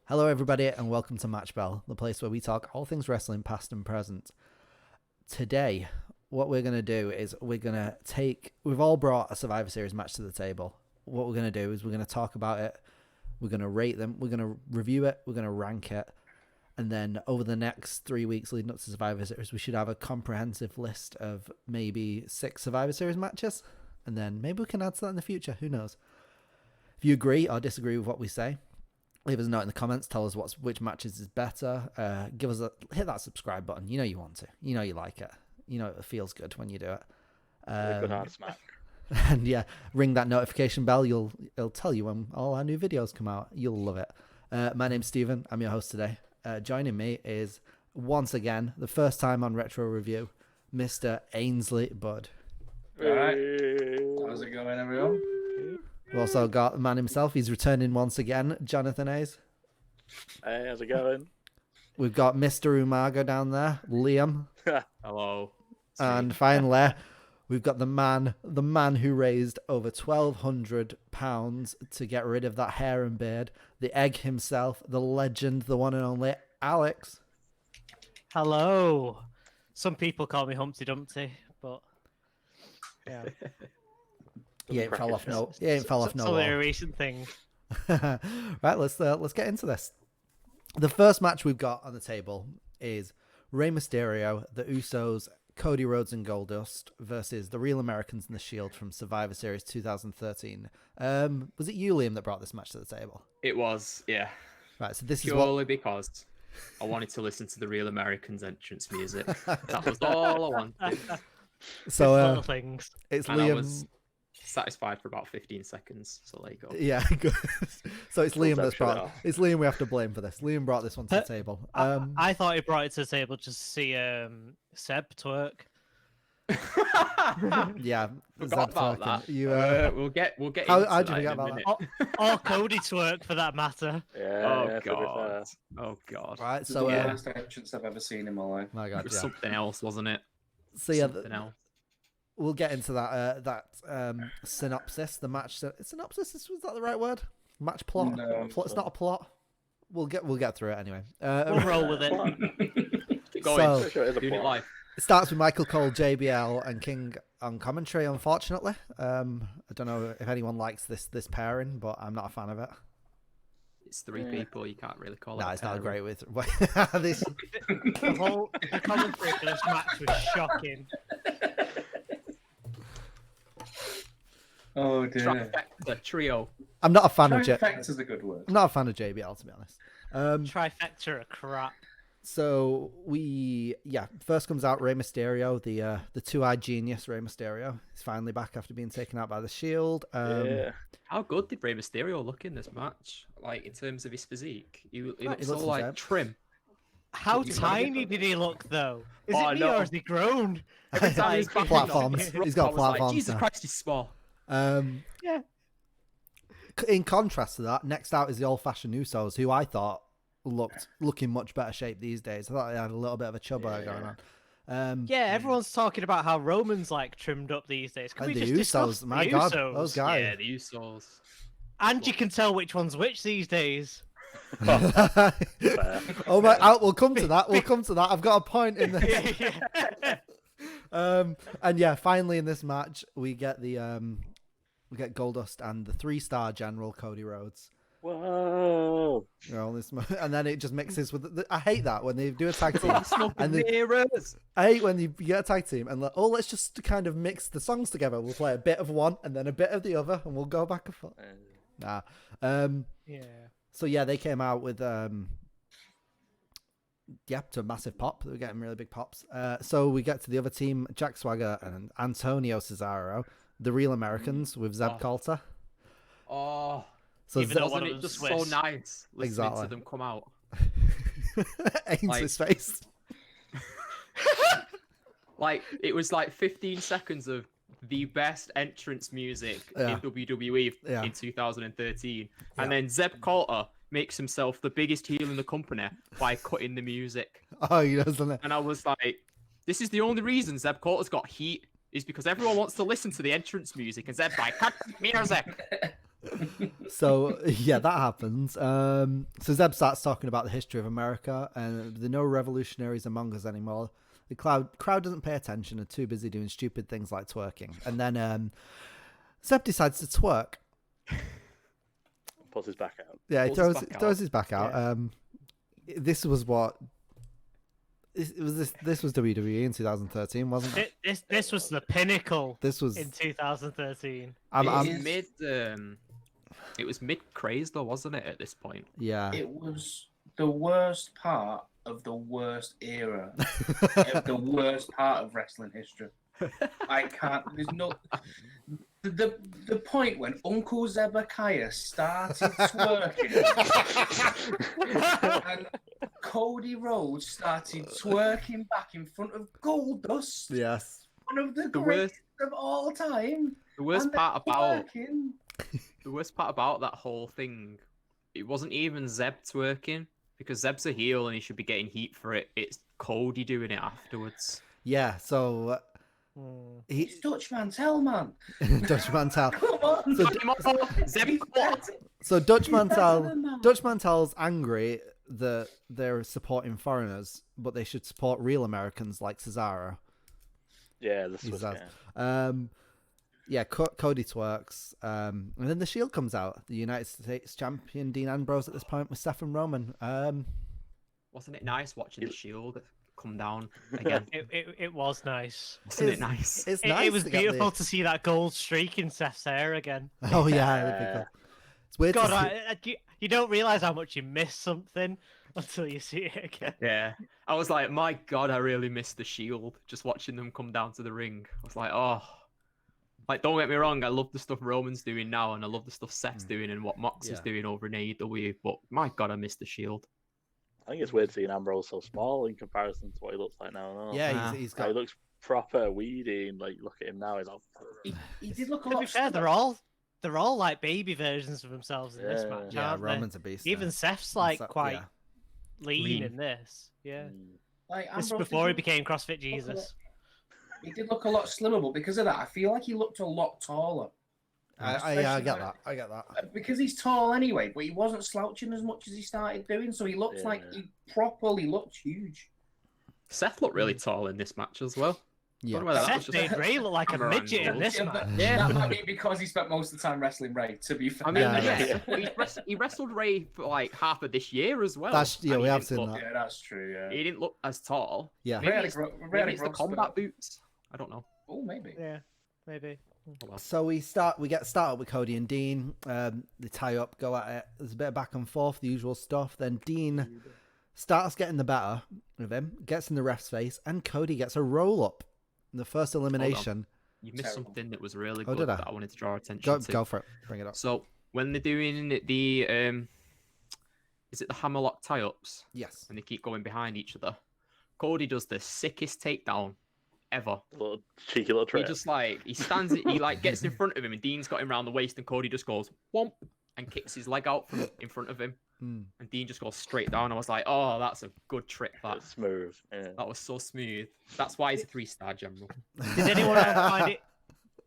Hello, everybody, and welcome to Match Bell, the place where we talk all things wrestling, past and present. Today, what we're going to do is we've all brought a Survivor Series match to the table. What we're going to do is we're going to talk about it, we're going to rate them, we're going to review it, we're going to rank it, and then over the next 3 weeks leading up to Survivor Series, we should have a comprehensive list of maybe 6 Survivor Series matches, and then maybe we can add to that in the future, who knows. If you agree or disagree with what we say, leave us a note in the comments. Tell us which matches is better. Hit that subscribe button. You know you want to. You know you like it. You know it feels good when you do it. A good hard smack. And yeah, ring that notification bell. It'll tell you when all our new videos come out. You'll love it. My name's Stephen. I'm your host today. Joining me is once again the first time on Retro Review, Mr. Ainsley Bud. All right. How's it going, everyone? We've also got the man himself. He's returning once again, Jonathan Hayes. Hey, how's it going? We've got Mr. Umaga down there, Liam. Hello. And finally, we've got the man who raised over £1,200 to get rid of that hair and beard, the egg himself, the legend, the one and only Alex. Hello. Some people call me Humpty Dumpty, but yeah. He ain't fell off no. He ain't fell off no. Some very recent thing. Right, let's get into this. The first match we've got on the table is Rey Mysterio, the Usos, Cody Rhodes and Goldust versus the Real Americans and the Shield from Survivor Series 2013. Was it you, Liam, that brought this match to the table? It was, yeah. Right, so this Purely is because I wanted to listen to the Real Americans entrance music. That was all I wanted. So Little things. it's And I Liam. was satisfied for about 15 seconds. So there you go. Yeah, good. So it's Liam that's actually brought. It's Liam we have to blame for this. Liam brought this one to the table. I thought he brought it to the table just to see Seb twerk. Yeah, Forgot Zeb about twerking. that. You, we'll get How- into how'd you that forget in a about minute. Or Cody twerk for that matter. Yeah, Oh to be fair. god. Oh god. right? This is So the yeah. worst entrance I've ever seen in my life. my It God, was yeah. something else, wasn't it? So yeah, Something else. we'll get into that synopsis. The match synopsis. Was that the right word? Match plot. No. It's not a plot. We'll get through it anyway. We'll roll with it. Keep going. So- Pretty sure it is a Doing it plot. live. It starts with Michael Cole, JBL, and King on commentary. Unfortunately, I don't know if anyone likes this pairing, but I'm not a fan of it. It's 3 Yeah. people. You can't really call it. No, a it's not pairing. great with this. The commentary for this match was shocking. Oh dear. Trifecta trio. I'm not a fan of Trifecta's a good word. I'm not a fan of JBL, to be honest. Trifecta are crap. So first comes out Rey Mysterio, the two-eyed genius Rey Mysterio. He's finally back after being taken out by the Shield. Yeah. How good did Rey Mysterio look in this match? Like in terms of his physique, he He looks looks so like insane. trim. How You- tiny did he look, though? Is Oh, it me no. or has he grown? Every time he's back Platforms. He's got I was like, platforms Jesus now. Christ, he's small. Yeah. In contrast to that, next out is the old-fashioned Usos, who I thought look in much better shape these days. I thought they had a little bit of a chubber going on. Yeah, everyone's talking about how Roman's like trimmed up these days. Can And we the just discuss Usos, my the God, Usos? those guys. Yeah, the Usos. And you can tell which one's which these days. Fair. Oh my! We'll come to that. We'll come to that. I've got a point in this. And yeah, finally in this match we get Goldust and the 3-star general Cody Rhodes. Whoa. You know, and then it just mixes with. I hate that when they do a tag team. Smoke And and the- mirrors. I hate when you get a tag team and let's just kind of mix the songs together. We'll play a bit of one and then a bit of the other, and we'll go back and forth. Nah. Yeah. So yeah, they came out with to a massive pop. They were getting really big pops. So we get to the other team, Jack Swagger and Antonio Cesaro, the Real Americans with Zeb Oh. Coulter. Oh, So Even though Zeb, one wasn't of it them's just so Swiss. nice listening Exactly. to them come out? Ainsley's face. Like it was like 15 seconds of the best entrance music Yeah. in WWE Yeah. in 2013, Yeah. and then Zeb Coulter makes himself the biggest heel in the company by cutting the music. Oh, he doesn't it? And I was like, this is the only reason Zeb Coulter's got heat is because everyone wants to listen to the entrance music, and Zeb's like, cut music. So yeah, that happens. So Zeb starts talking about the history of America, and there are no revolutionaries among us anymore. The crowd doesn't pay attention and too busy doing stupid things like twerking. And then Zeb decides to twerk. Pulls his back out. Yeah, he Pulls throws his back out. his back out. This was what. This was WWE in 2013, wasn't it? This was the pinnacle. This was in 2013. It was mid craze though, wasn't it? At this point, yeah. It was the worst part of the worst era of the worst part of wrestling history. I can't. There's no. The point when Uncle Zebekiah started twerking and Cody Rhodes started twerking back in front of Goldust, Yes. one of the worst- greatest of all time. the worst and they're part about twerking. the worst part about that whole thing, it wasn't even Zeb twerking because Zeb's a heel and he should be getting heat for it. It's Cody doing it afterwards. Yeah. So It's Dutch Mantel, man. Dutch Mantel. Come on. Zeb, He's what? So Dutch better Mantel. than that. Dutch Mantel's angry that they're supporting foreigners, but they should support real Americans like Cesaro. Yeah, this He was says. yeah. Yeah, Cody twerks, and then the Shield comes out. The United States champion Dean Ambrose at this point with Seth and Roman. Wasn't it nice watching the Shield come down again? It was nice. Wasn't it nice? It's It, nice. it was to get beautiful to see that gold streak in Seth's hair again. Oh yeah, that'd be cool. It's weird God, to see. you don't realize how much you miss something until you see it again. Yeah, I was like, my God, I really missed the Shield. Just watching them come down to the ring, I was like, oh, like don't get me wrong, I love the stuff Roman's doing now, and I love the stuff Seth's doing and what Mox is Yeah. doing over in AEW. But my God, I missed the Shield. I think it's weird seeing Ambrose so small in comparison to what he looks like now. and all. Yeah, he's Like, he got. looks proper weedy, and like look at him now. He's all. He did look a To lot. be fair, they're all like baby versions of themselves in this Yeah. match, Yeah, aren't they? Roman's a beast. Even now. Seth's like Seth- quite yeah. lean Lean. in this. Yeah. Like, This is Ambrose before he did became CrossFit Jesus. He did look a lot slimmer, but because of that, I feel like he looked a lot taller. I get that. I get that. Because he's tall anyway, but he wasn't slouching as much as he started doing, so he looked like Yeah. he properly looked huge. Seth looked really tall in this match as well. Yeah. Don't know whether that was Seth just- made Ray look like a camera midget in angle. this Yeah, but match. Yeah. that might be because he spent most of the time wrestling Ray, to be fair. I mean, Yeah. he wrestled Ray for like half of this year as well. That's- yeah, and we he have didn't seen look- that. Yeah, that's true, yeah. He didn't look as tall. Yeah. Maybe Ray had a it's, gro- Ray had maybe a it's the growth combat spurt. boots. I don't know. Oh, maybe. Yeah, maybe. Oh, well. So we get started with Cody and Dean. They tie up, go at it. There's a bit of back and forth, the usual stuff. Then Dean starts getting the better of him, gets in the ref's face, and Cody gets a roll up. The first elimination. You missed Terrible. something that was really Oh, good did I? that I wanted to draw attention Go, to. go for it. Bring it up. So when they're doing the is it the hammerlock tie-ups Yes. and they keep going behind each other, Cody does the sickest takedown ever. Little cheeky little He trick. just like he stands, he like gets in front of him, and Dean's got him round the waist, and Cody just goes whomp and kicks his leg out from in front of him, Mm. and Dean just goes straight down. I was like, oh, that's a good trick. That It's smooth. Yeah. that was so smooth. That's why he's a 3-star general. Did anyone else find it?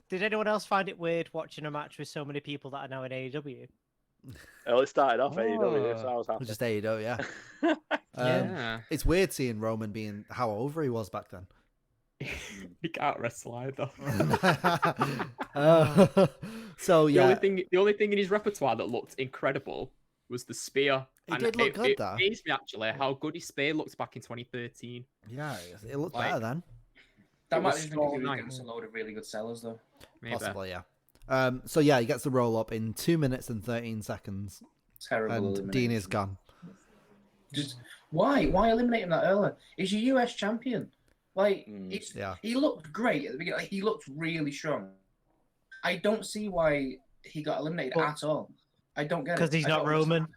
Did anyone else find it weird watching a match with so many people that are now in AEW? Well, it started off AEW, so I was It happy. was just AEW, yeah. Yeah, It's weird seeing Roman being how over he was back then. he can't wrestle either. So The yeah, only thing in his repertoire that looked incredible was the spear. He did look good, it though. amazed me actually how good his spear looked back in 2013. yeah, it looked Like, better then. That It might was have been because he was so against a load of really good sellers, though. Maybe. Possibly, yeah. So yeah, he gets the roll up in 2 minutes and 13 seconds, Terrible. and elimination. Dean is gone. Just why eliminate him that early? He's your US champion. Like it's Yeah. he looked great at the beginning. Like, he looked really strong. I don't see why he got eliminated Well, at all. I don't get it. Because he's I not don't Roman.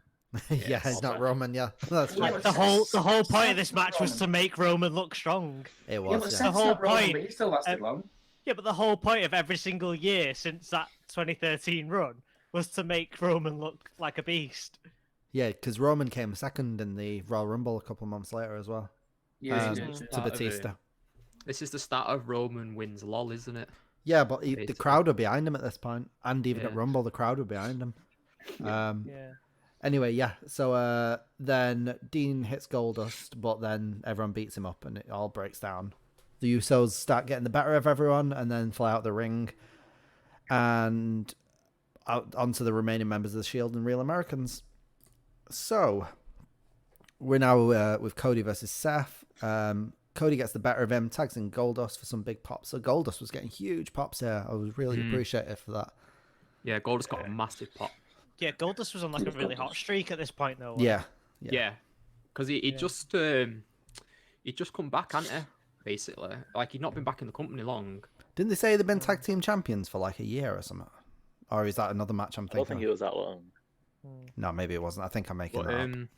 Yeah, he's not Roman. Yeah, that's Yeah, right. but The whole point Seth of this match was to make Roman look strong. It Yeah, was. but Yeah, Seth's whole not Roman, point, but he still lasted long. Yeah, but the whole point of every single year since that 2013 run was to make Roman look like a beast. yeah, because Roman came second in the Royal Rumble a couple of months later as well. Yeah, Um, he did. to Start of Batista. This is the start of Roman wins LOL, isn't it? Yeah, but the Basically. crowd were behind him at this point, and even at Yeah. Rumble, the crowd were behind him. Yeah. Anyway, yeah. So then Dean hits Goldust, but then everyone beats him up, and it all breaks down. The Usos start getting the better of everyone, and then fly out the ring, and out onto the remaining members of the Shield and Real Americans. So we're now with Cody versus Seth. Cody gets the better of him, tags in Goldust for some big pops. So Goldust was getting huge pops here. I was really appreciative for that. Yeah, Goldust got a massive pop. Yeah, Goldust was on like a really hot streak at this point, though. Yeah. Yeah, because he just come back, hadn't he? Basically, like he'd not been back in the company long. Didn't they say they've been tag team champions for like a year or something? Or is that another match I'm I don't thinking think it was that long. No, maybe it wasn't. I think I'm making But, that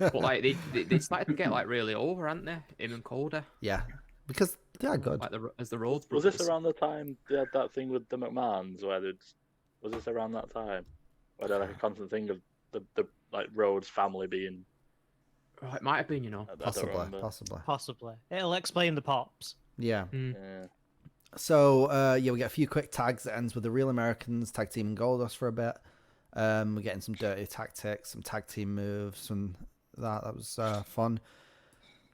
up. but like they started to get like really over, hadn't they? Him and Cody, Yeah, because they're good. like as the Rhodes Was brothers. this around the time they had that thing with the McMahons where was this around that time? Where they had like a constant thing of the like Rhodes family being Oh, it might have been, you know. I don't remember. Possibly. It'll explain the pops. Yeah. Yeah. So, we get a few quick tags that ends with the Real Americans tag team Goldust for a bit. We're getting some dirty tactics, some tag team moves, some that. That was fun.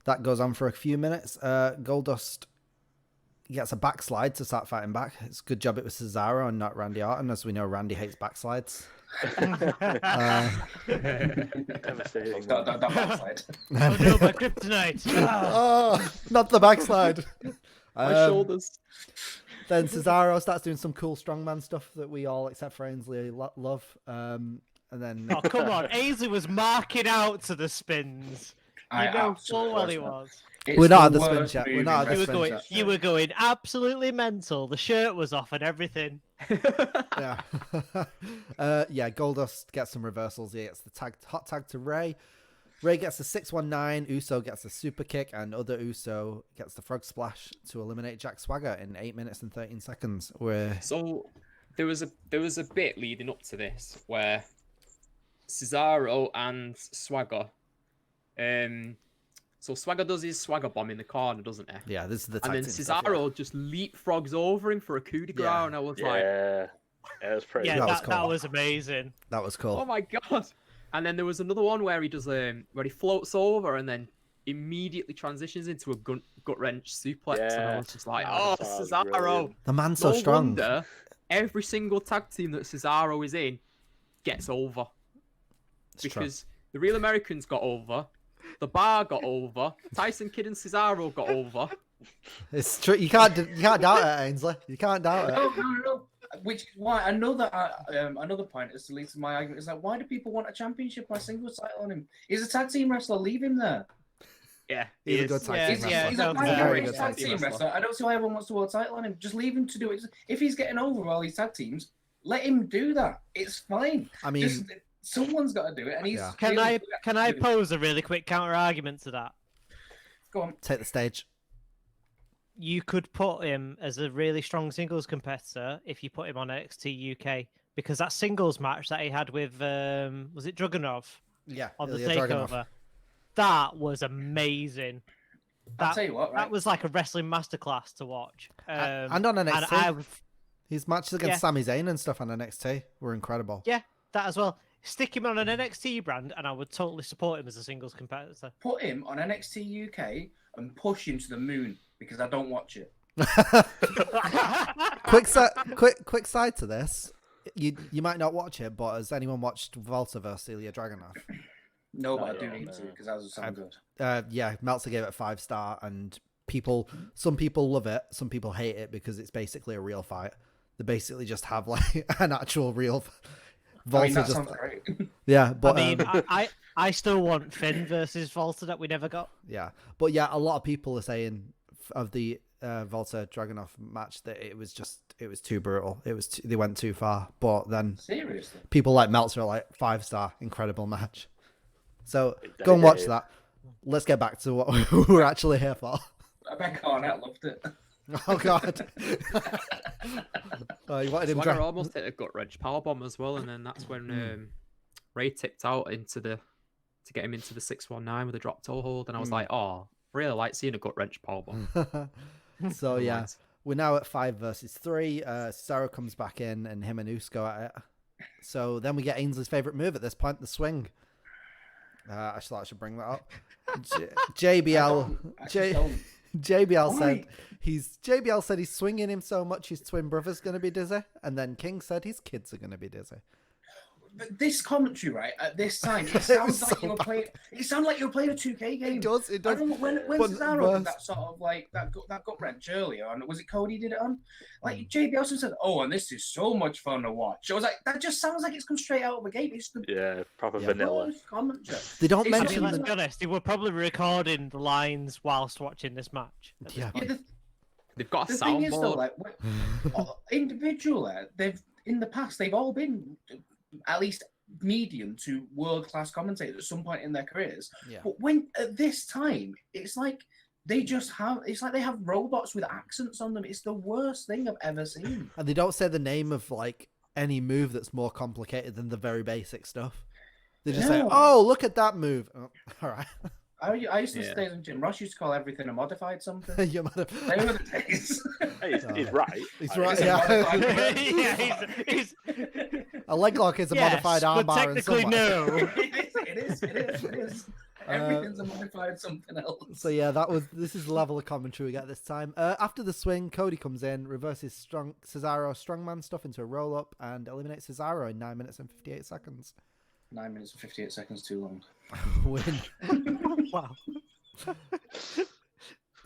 That goes on for a few minutes. Goldust gets a backslide to start fighting back. It's a good job it was Cesaro and not Randy Orton, as we know Randy hates backslides. Devastating. That backside. Oh no, my kryptonite! Oh, not the backslide. My shoulders. Then Cesaro starts doing some cool strongman stuff that we all, except for Ainsley, love. And then Oh come on, Ainsley was marking out to the spins. You know full well he was. We're not at the spin chat. We're not at the You were spin going, chat. you were going absolutely mental. The shirt was off and everything. Yeah. Goldust gets some reversals. He gets the hot tag to Ray. Ray gets the 619. Uso gets the super kick, and other Uso gets the frog splash to eliminate Jack Swagger in 8 minutes and 13 seconds. So there was a bit leading up to this where Cesaro and Swagger. So Swagger does his Swagger bomb in the corner, doesn't he? Yeah, this is the tag And then team stuff, Cesaro just leapfrogs over him for a coup de grace, Yeah. and I was like, Yeah, it was pretty. Yeah, That good. was that cool. was amazing. That was cool. oh my god! And then there was another one where he does where he floats over and then immediately transitions into a gut wrench suplex, and I Yeah. was just like, That oh, was Cesaro! brilliant. The man's so No strong. wonder every single tag team that Cesaro is in gets over. It's true. Because the Real Americans got over, the Bar got over, Tyson Kidd and Cesaro got over. It's true. You can't doubt it, Ainsley. You can't doubt it. No. Which is why another point is to lead to my argument is that why do people want a championship or a singles title on him? He's a tag team wrestler. Leave him there. Yeah, He's a he good is. tag Yeah, team he's- wrestler. yeah, He's no, a he's a very great good tag team wrestler. I don't see why everyone wants to hold a title on him. Just leave him to do it. If he's getting over all these tag teams, let him do that. It's fine. I mean, Just, someone's got to do it, and he's. Yeah. Can really I good at can I doing it. pose a really quick counter argument to that? Go on. take the stage. You could put him as a really strong singles competitor if you put him on NXT UK, because that singles match that he had with was it Dragunov Yeah, on the Ilya Dragunov. takeover, that was amazing. I'll That tell you what. Right? that was like a wrestling masterclass to watch. And on NXT, And his matches against Yeah. Sami Zayn and stuff on NXT were incredible. yeah, that as well. Stick him on an NXT brand, and I would totally support him as a singles competitor. Put him on NXT UK and push him to the moon because I don't watch it. quick side to this. You might not watch it, but has anyone watched Volta vs Ilya Dragunov? No, but I I do don't need to know. because that was sound good. Yeah, Meltzer gave it a 5-star, and some people love it, some people hate it because it's basically a real fight. They basically just have like an actual real. I mean, Volta that just sounds great. yeah, but I mean, I still want Finn versus Volta that we never got. yeah, but yeah, a lot of people are saying of the Volta Dragunov match that it was too brutal. They went too far. But then Seriously. people like Meltzer are like 5-star, incredible match. So go and watch that. Let's get back to what we're actually here for. I bet Cornette loved it. Oh God! Oh, you wanted him Swagger almost hit a gut wrench powerbomb as well, and then that's when Ray tipped out to get him into the 619 with a drop toe hold, and I was like, oh, really like seeing a gut wrench powerbomb. So yeah, we're now at 5 versus 3. Cesaro comes back in, and him and Uso go at it. So then we get Ainsley's favorite move at this point, the swing. I should bring that up. JBL. JBL said he's swinging him so much his twin brother's going to be dizzy, and then King said his kids are going to be dizzy. But this commentary, right, at this time, it sounds like you were playing. It sounded like you were playing a 2K game. It does. I don't know when Cesaro did that sort of like that gut wrench earlier on. Was it Cody did it on? Like JB also said, "Oh, and this is so much fun to watch." I was like, that just sounds like it's come straight out of the game. It's the proper vanilla commentary. They don't It's mention. Let's be honest, they were probably recording the lines whilst watching this match. Yeah. They've got a The thing is, though, soundboard. like individually, they've in the past they've all been at least medium to world-class commentators at some point in their careers. Yeah. But when at this time, it's like they have robots with accents on them. It's the worst thing I've ever seen. And they don't say the name of like any move that's more complicated than the very basic stuff. They just say, No. "Oh, look at that move." Oh, all right. I used to stay with Jim Ross. Used to call everything a modified something. You might have... They were the days. Hey, he's right. He's I right. mean, Yeah. He's A leg lock is a yes, modified but armbar. technically no. It is. Everything's a modified something else. So yeah, this is the level of commentary we get this time. After the swing, Cody comes in, reverses Cesaro strongman stuff into a roll up, and eliminates Cesaro in 9 minutes and 58 seconds. 9 minutes and 58 seconds too long. Win. Wow.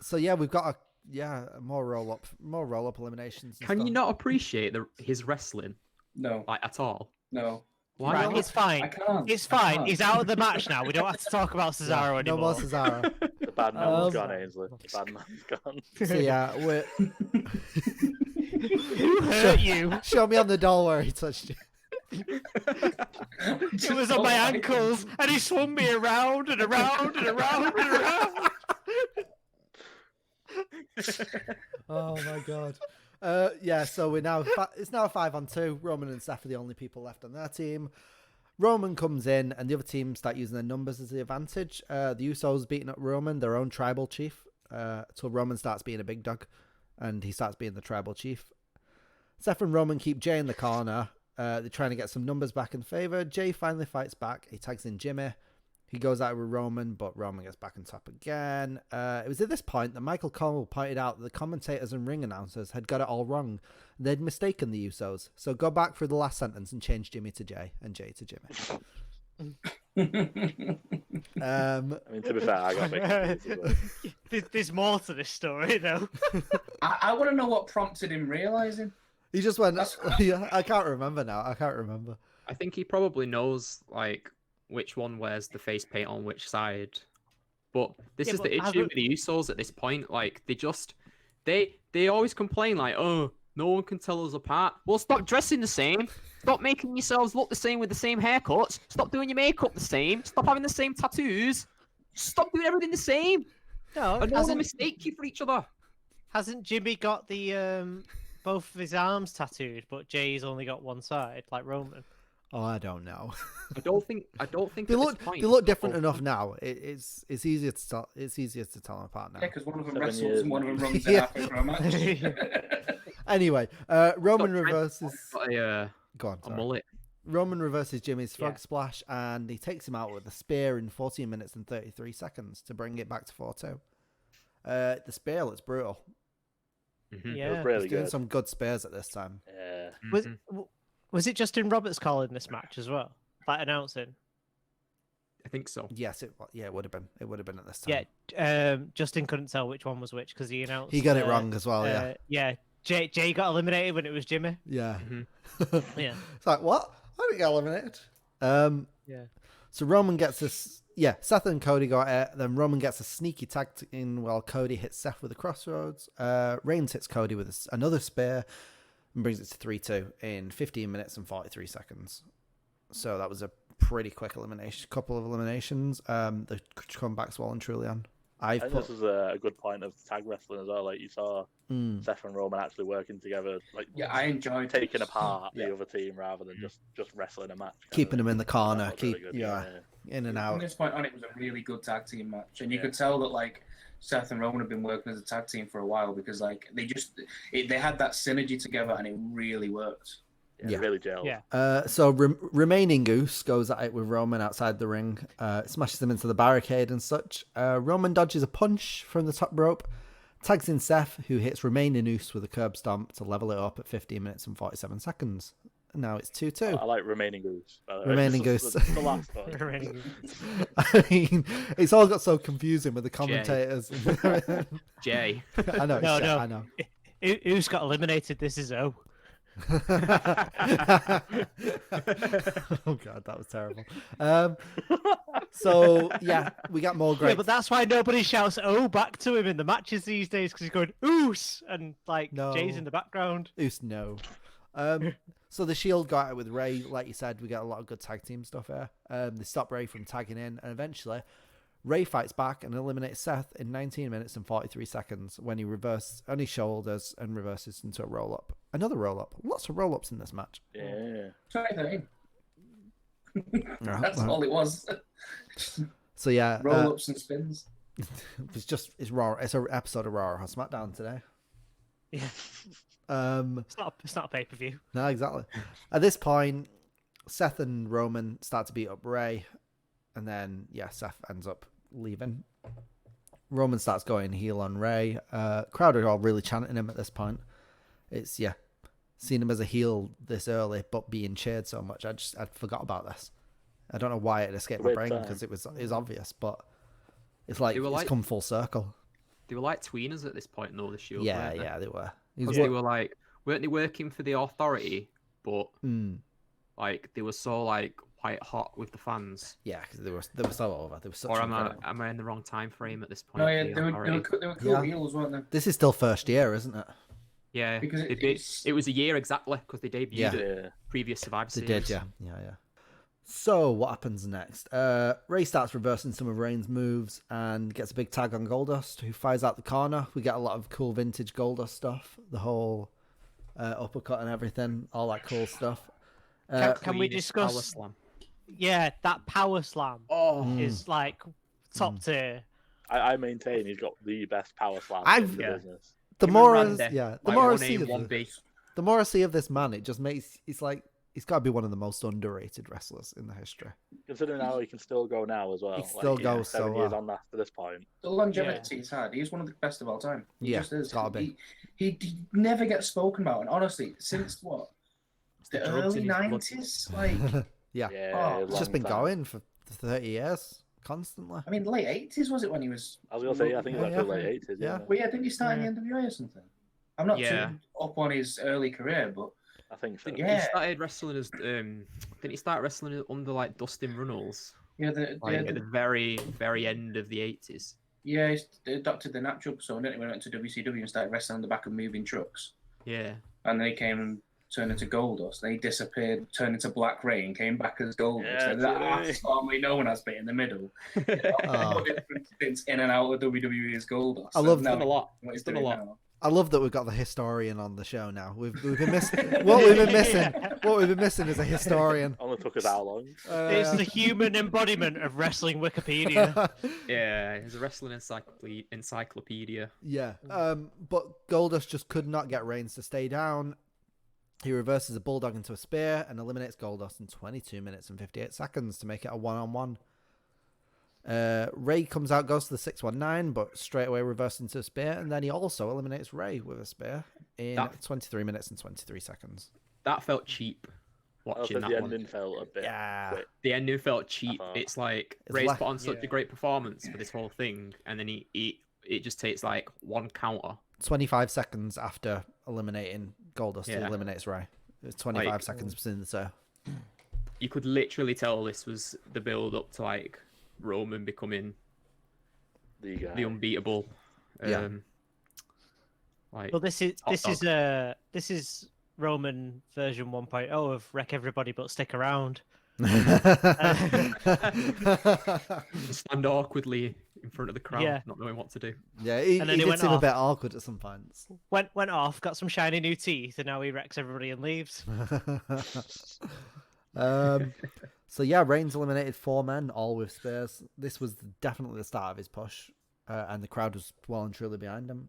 So yeah, we've got more roll up eliminations. And Can you stuff. not appreciate his wrestling No, like at all? no. Why Right, not? it's fine. I can't. It's I fine. can't. He's out of the match now. We don't have to talk about Cesaro No more anymore. Cesaro. The bad man's Um, gone, Ainsley. The bad man's gone. So yeah, we're... Who hurt you? Show me on the doll where he touched you. It was on my ankles, and he swung me around and around and around and around. Oh my god. So we're now it's now a 5-on-2. Roman and Seth are the only people left on their team. Roman comes in, and the other team start using their numbers as the advantage. The Usos beating up Roman, their own tribal chief, till Roman starts being a big dog, and he starts being the tribal chief. Seth and Roman keep Jay in the corner. They're trying to get some numbers back in favor. Jay finally fights back. He tags in Jimmy. He goes out with Roman, but Roman gets back on top again. It was at this point that Michael Cole pointed out that the commentators and ring announcers had got it all wrong. They'd mistaken the Usos. So go back through the last sentence and change Jimmy to Jay and Jay to Jimmy. I mean, to be fair, I got big confused as well. There's more to this story, though. I want to know what prompted him realizing. He just went, yeah, I can't remember now. I can't remember. I think he probably knows like which one wears the face paint on which side. But this is the issue with the Usos at this point. Like they always complain like, oh, no one can tell us apart. Well, stop dressing the same. Stop making yourselves look the same with the same haircuts. Stop doing your makeup the same. Stop having the same tattoos. Stop doing everything the same. No, And no one will mistake you for each other. hasn't Jimmy got the both of his arms tattooed, but Jay's only got one side, like Roman? Oh, I don't know. I don't think They at this look point, different both- enough now. It's easier to tell. It's easier to tell them apart now. Yeah, because one of them 7 wrestles years. and one of them runs Yeah. halfway through a match. Anyway, Roman Got reverses. got a Go on. a Sorry. mullet. Roman reverses Jimmy's frog Yeah. splash, and he takes him out with a spear in 14 minutes and 33 seconds to bring it back to 4-2. The spear looks brutal. Mhm. It Yeah. was really He's doing good. some good spears at this time. Yeah. Was it Justin Roberts calling this match as well? Like announcing? I think so. Yes, it would have been. It would have been at this time. Yeah. Justin couldn't tell which one was which because he announced. He got it wrong as well. Yeah. Yeah. Jay got eliminated when it was Jimmy. Yeah. Mhm. Yeah. It's like, what? Why did we get eliminated? Yeah. So Roman gets this. Yeah, Seth and Cody go at it. Then Roman gets a sneaky tag in while Cody hits Seth with a crossroads. Reigns hits Cody with another spear and brings it to 3-2 in 15 minutes and 43 seconds. So that was a pretty quick couple of eliminations. The comebacks well and truly on. I've think put this was a good point of tag wrestling as well. Like you saw Seth and Roman actually working together, like Yeah, I enjoyed taking apart Yeah. the other team rather than just wrestling a match. kind of keeping them thing. in the That corner, was really keep good, in and From out. this point on, it was a really good tag team match, and you Yeah. could tell that like Seth and Roman have been working as a tag team for a while because like they had that synergy together, and it really worked. Yeah. Really gelled. Yeah. So remaining Goose goes at it with Roman outside the ring, smashes him into the barricade and such. Roman dodges a punch from the top rope, tags in Seth, who hits remaining Goose with a curb stomp to level it up at 15 minutes and 47 seconds. And now it's 2-2. I like remaining Goose. Remaining It's Goose. the last one. Remaining I mean, it's all got so confusing with the commentators. Jay. I know. No, it's no. I know. Who's got eliminated? This is O. Oh god, that was terrible. So yeah, we got more great. Yeah, but that's why nobody shouts "oh" back to him in the matches these days because he's going "oos" and like No. Jay's in the background. Oos, no. So the Shield got it with Ray. Like you said, we got a lot of good tag team stuff here. They stop Ray from tagging in, and eventually Ray fights back and eliminates Seth in 19 minutes and 43 seconds when he reverses on his shoulders and reverses into a roll up. Another roll up. Lots of roll ups in this match. Yeah. That's all it was. So yeah, Roll ups and spins. it's raw. It's an episode of Raw or SmackDown today. Yeah, it's not a pay per view. No, exactly. At this point, Seth and Roman start to beat up Ray, and then Seth ends up leaving. Roman starts going heel on Ray. Crowd are all really chanting him at this point. It's seeing him as a heel this early, but being cheered so much, I forgot about this. I don't know why it escaped my brain because it was obvious, but it's like it's come full circle. They were like tweeners at this point, though, the Shield. Yeah, they were. Because they were like, weren't they working for the Authority? But like they were so like white hot with the fans. Yeah, because they were so over. They were such. Or am I in the wrong time frame at this point? No, yeah, they were cool heels, weren't they? This is still first year, isn't it? Yeah, Because it was a year exactly because they debuted Yeah. previous Survivor They Series. did, yeah. So what happens next? Ray starts reversing some of Reigns' moves and gets a big tag on Goldust, who fires out the corner. We get a lot of cool vintage Goldust stuff, the whole uppercut and everything, all that cool stuff. Can we discuss? Power slam. Yeah, that power slam is like top tier. I maintain he's got the best power slam in the business. The Him more, and I, Randy, the like, more I one see A, of one this, B. the more I see of this man, it just makes it's like he's got to be one of the most underrated wrestlers in the history. Considering how he can still go now as well. He still goes 7 so years well. on after this point. The longevity he's had, he's one of the best of all time. He Yeah, just is. gotta be. He never gets spoken about, and honestly, since what? The drugs early in his blood. 90s? Like, Yeah, Yeah, it's just been going for 30 years constantly. I mean, late 80s was it when he was. I was gonna say, I think it was Yeah, like the late 80s. yeah. Well, yeah, didn't he start in the NWA or something? I'm not Yeah. too up on his early career, but I think so. Yeah. He started wrestling as didn't he start wrestling under like Dustin Runnels? yeah, Like at the very end of the 80s. yeah, he adopted the natural persona, didn't he? When he went to WCW and started wrestling on the back of moving trucks. Yeah. And they came and turned into Goldust. They disappeared, turned into Black Ray, and came back as Goldust. Yeah, and that's formerly known as bit in the middle. Oh. Different stints in and out of WWE as Goldust. I love And that. now Done a lot. what he's Done a doing lot. now. I love that we've got the historian on the show now. We've been missing what we've been missing. What we've been missing is a historian. Only took us how long? It's the human embodiment of wrestling Wikipedia. Yeah, it's a wrestling encyclopedia. Yeah. But Goldust just could not get Reigns to stay down. He reverses a bulldog into a spear and eliminates Goldust in 22 minutes and 58 seconds to make it a one-on-one. Ray comes out, goes to the 619, but straight away reverses into a spear, and then he also eliminates Ray with a spear in 23 minutes and 23 seconds. That felt cheap. I Watching think that the one. ending felt a bit quick. The ending felt cheap. thought. It's like It's Ray's like- put on such a great performance for this whole thing, and then it just takes like one counter. 25 seconds after eliminating Goldust, he Yeah. eliminates Ray. It's 25 Like- seconds between the two. You could literally tell this was the build up to like Roman becoming The guy. the unbeatable. Yeah. Like Well, this is Hot this is Roman version 1.0 of Wreck Everybody But Stick Around. stand awkwardly in front of the crowd, Yeah. not knowing what to do. Yeah, And then he he did went seem a off. bit awkward at some points. Went off, got some shiny new teeth, and now he wrecks everybody and leaves. So yeah, Reigns eliminated 4 men, all with spears. This was definitely the start of his push, and the crowd was well and truly behind him.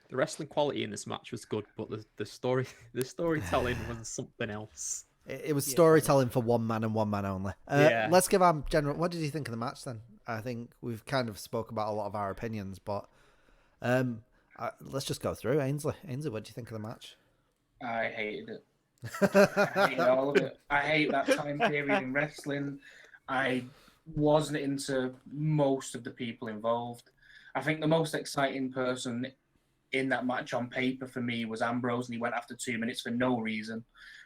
The wrestling quality in this match was good, but the storytelling was something else. It was storytelling for one man and one man only. Yeah. Let's give our general. What did you think of the match then? I think we've kind of spoke about a lot of our opinions, but let's just go through. Ainsley, what do you think of the match? I hated it. I hate all of it. I hate that time period in wrestling. I wasn't into most of the people involved. I think the most exciting person in that match on paper for me was Ambrose, and he went after 2 minutes for no reason,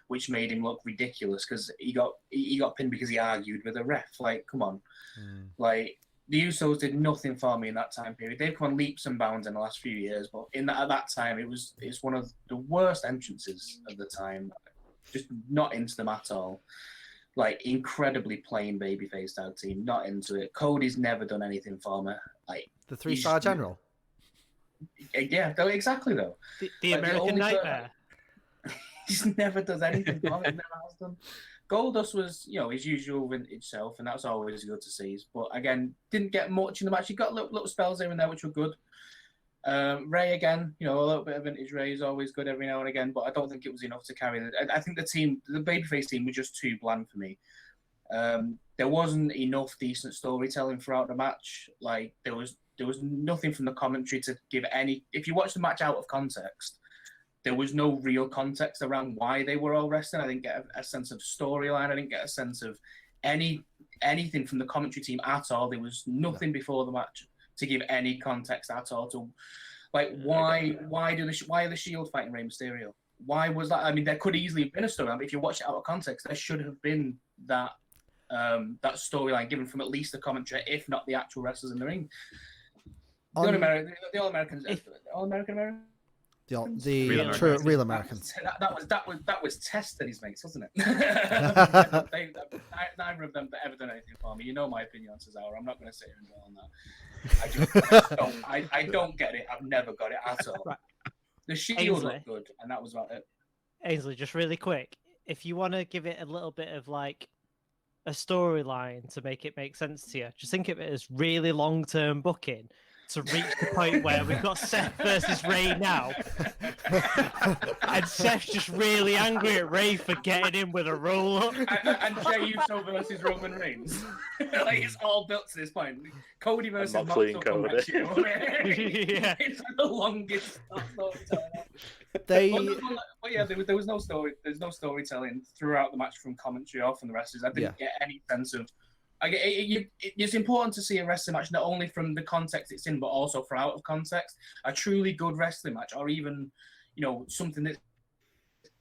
which made him look ridiculous because he got pinned because he argued with a ref. Like, come on. Like, the Usos did nothing for me in that time period. They've come on leaps and bounds in the last few years, but at that time, it's one of the worst entrances of the time. Just not into them at all. Like, incredibly plain babyface tag team. Not into it. Cody's never done anything for me. Like, The 3-star general. Yeah, exactly though. The Like, American Nightmare. He just never does anything for me. Never has done. Goldust was, his usual vintage self, and that's always good to see. But again, didn't get much in the match. He got little spells here and there, which were good. Ray again, a little bit of vintage Ray is always good every now and again, but I don't think it was enough to carry it. I think the babyface team was just too bland for me. There wasn't enough decent storytelling throughout the match. Like, there was nothing from the commentary to give any. If you watch the match out of context, there was no real context around why they were all wrestling. I didn't get a sense of storyline. I didn't get a sense of anything from the commentary team at all. There was nothing before the match to give any context at all to, like, why are the Shield fighting Rey Mysterio? Why was that? I mean, there could easily have been a storyline, but if you watch it out of context, there should have been that storyline given from at least the commentary, if not the actual wrestlers in the ring. The All-Americans. The Real true real Americans. That was Test and his mates, wasn't it? Neither of them ever done anything for me. You know my opinion on Cesaro. I'm not going to sit here and dwell on that. I don't get it. I've never got it at all. Right. The Shield looked good, and that was about it. Ainsley, just really quick, if you want to give it a little bit of like a storyline to make it make sense to you, just think of it as really long-term booking to reach the point where we've got Seth versus Ray now, and Seth's just really angry at Ray for getting in with a roll-up. And Jey Uso versus Roman Reigns. Like, it's all built to this point. Cody versus Moxley Moxley and come Cody. next year. Yeah. It's the longest storytelling. They But yeah, there was no story. There's no storytelling throughout the match from commentary or from the wrestlers. I didn't get any sense of. It's important to see a wrestling match not only from the context it's in, but also from out of context. A truly good wrestling match, or even, something that's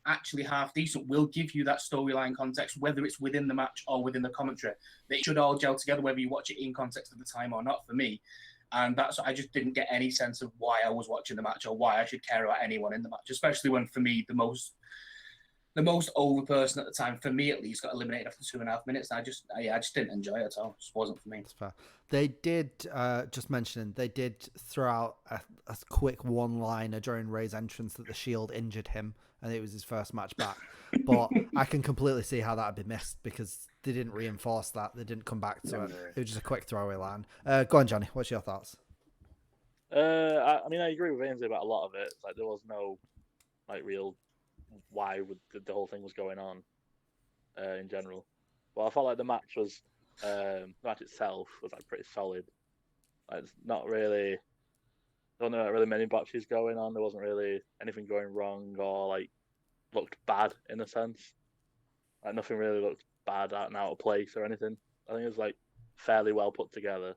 actually half decent, will give you that storyline context, whether it's within the match or within the commentary. They should all gel together, whether you watch it in context at the time or not. For me, and I just didn't get any sense of why I was watching the match or why I should care about anyone in the match, especially when, for me, the most over person at the time, for me at least, got eliminated after 2.5 minutes. I just didn't enjoy it at all. It just wasn't for me. That's fair. They did, just mentioning, they did throw out a quick one-liner during Ray's entrance that the Shield injured him, and it was his first match back. But I can completely see how that would be missed because they didn't reinforce that. They didn't come back to it. It was just a quick throwaway line. Go on, Jonny. What's your thoughts? I mean, I agree with Ainsley about a lot of it. It's like there was no real why the whole thing was going on in general. But I felt like the match itself was pretty solid. It's not really, don't know, really many botches going on. There wasn't really anything going wrong or looked bad in a sense. Nothing really looked bad out and out of place or anything. I think it was fairly well put together.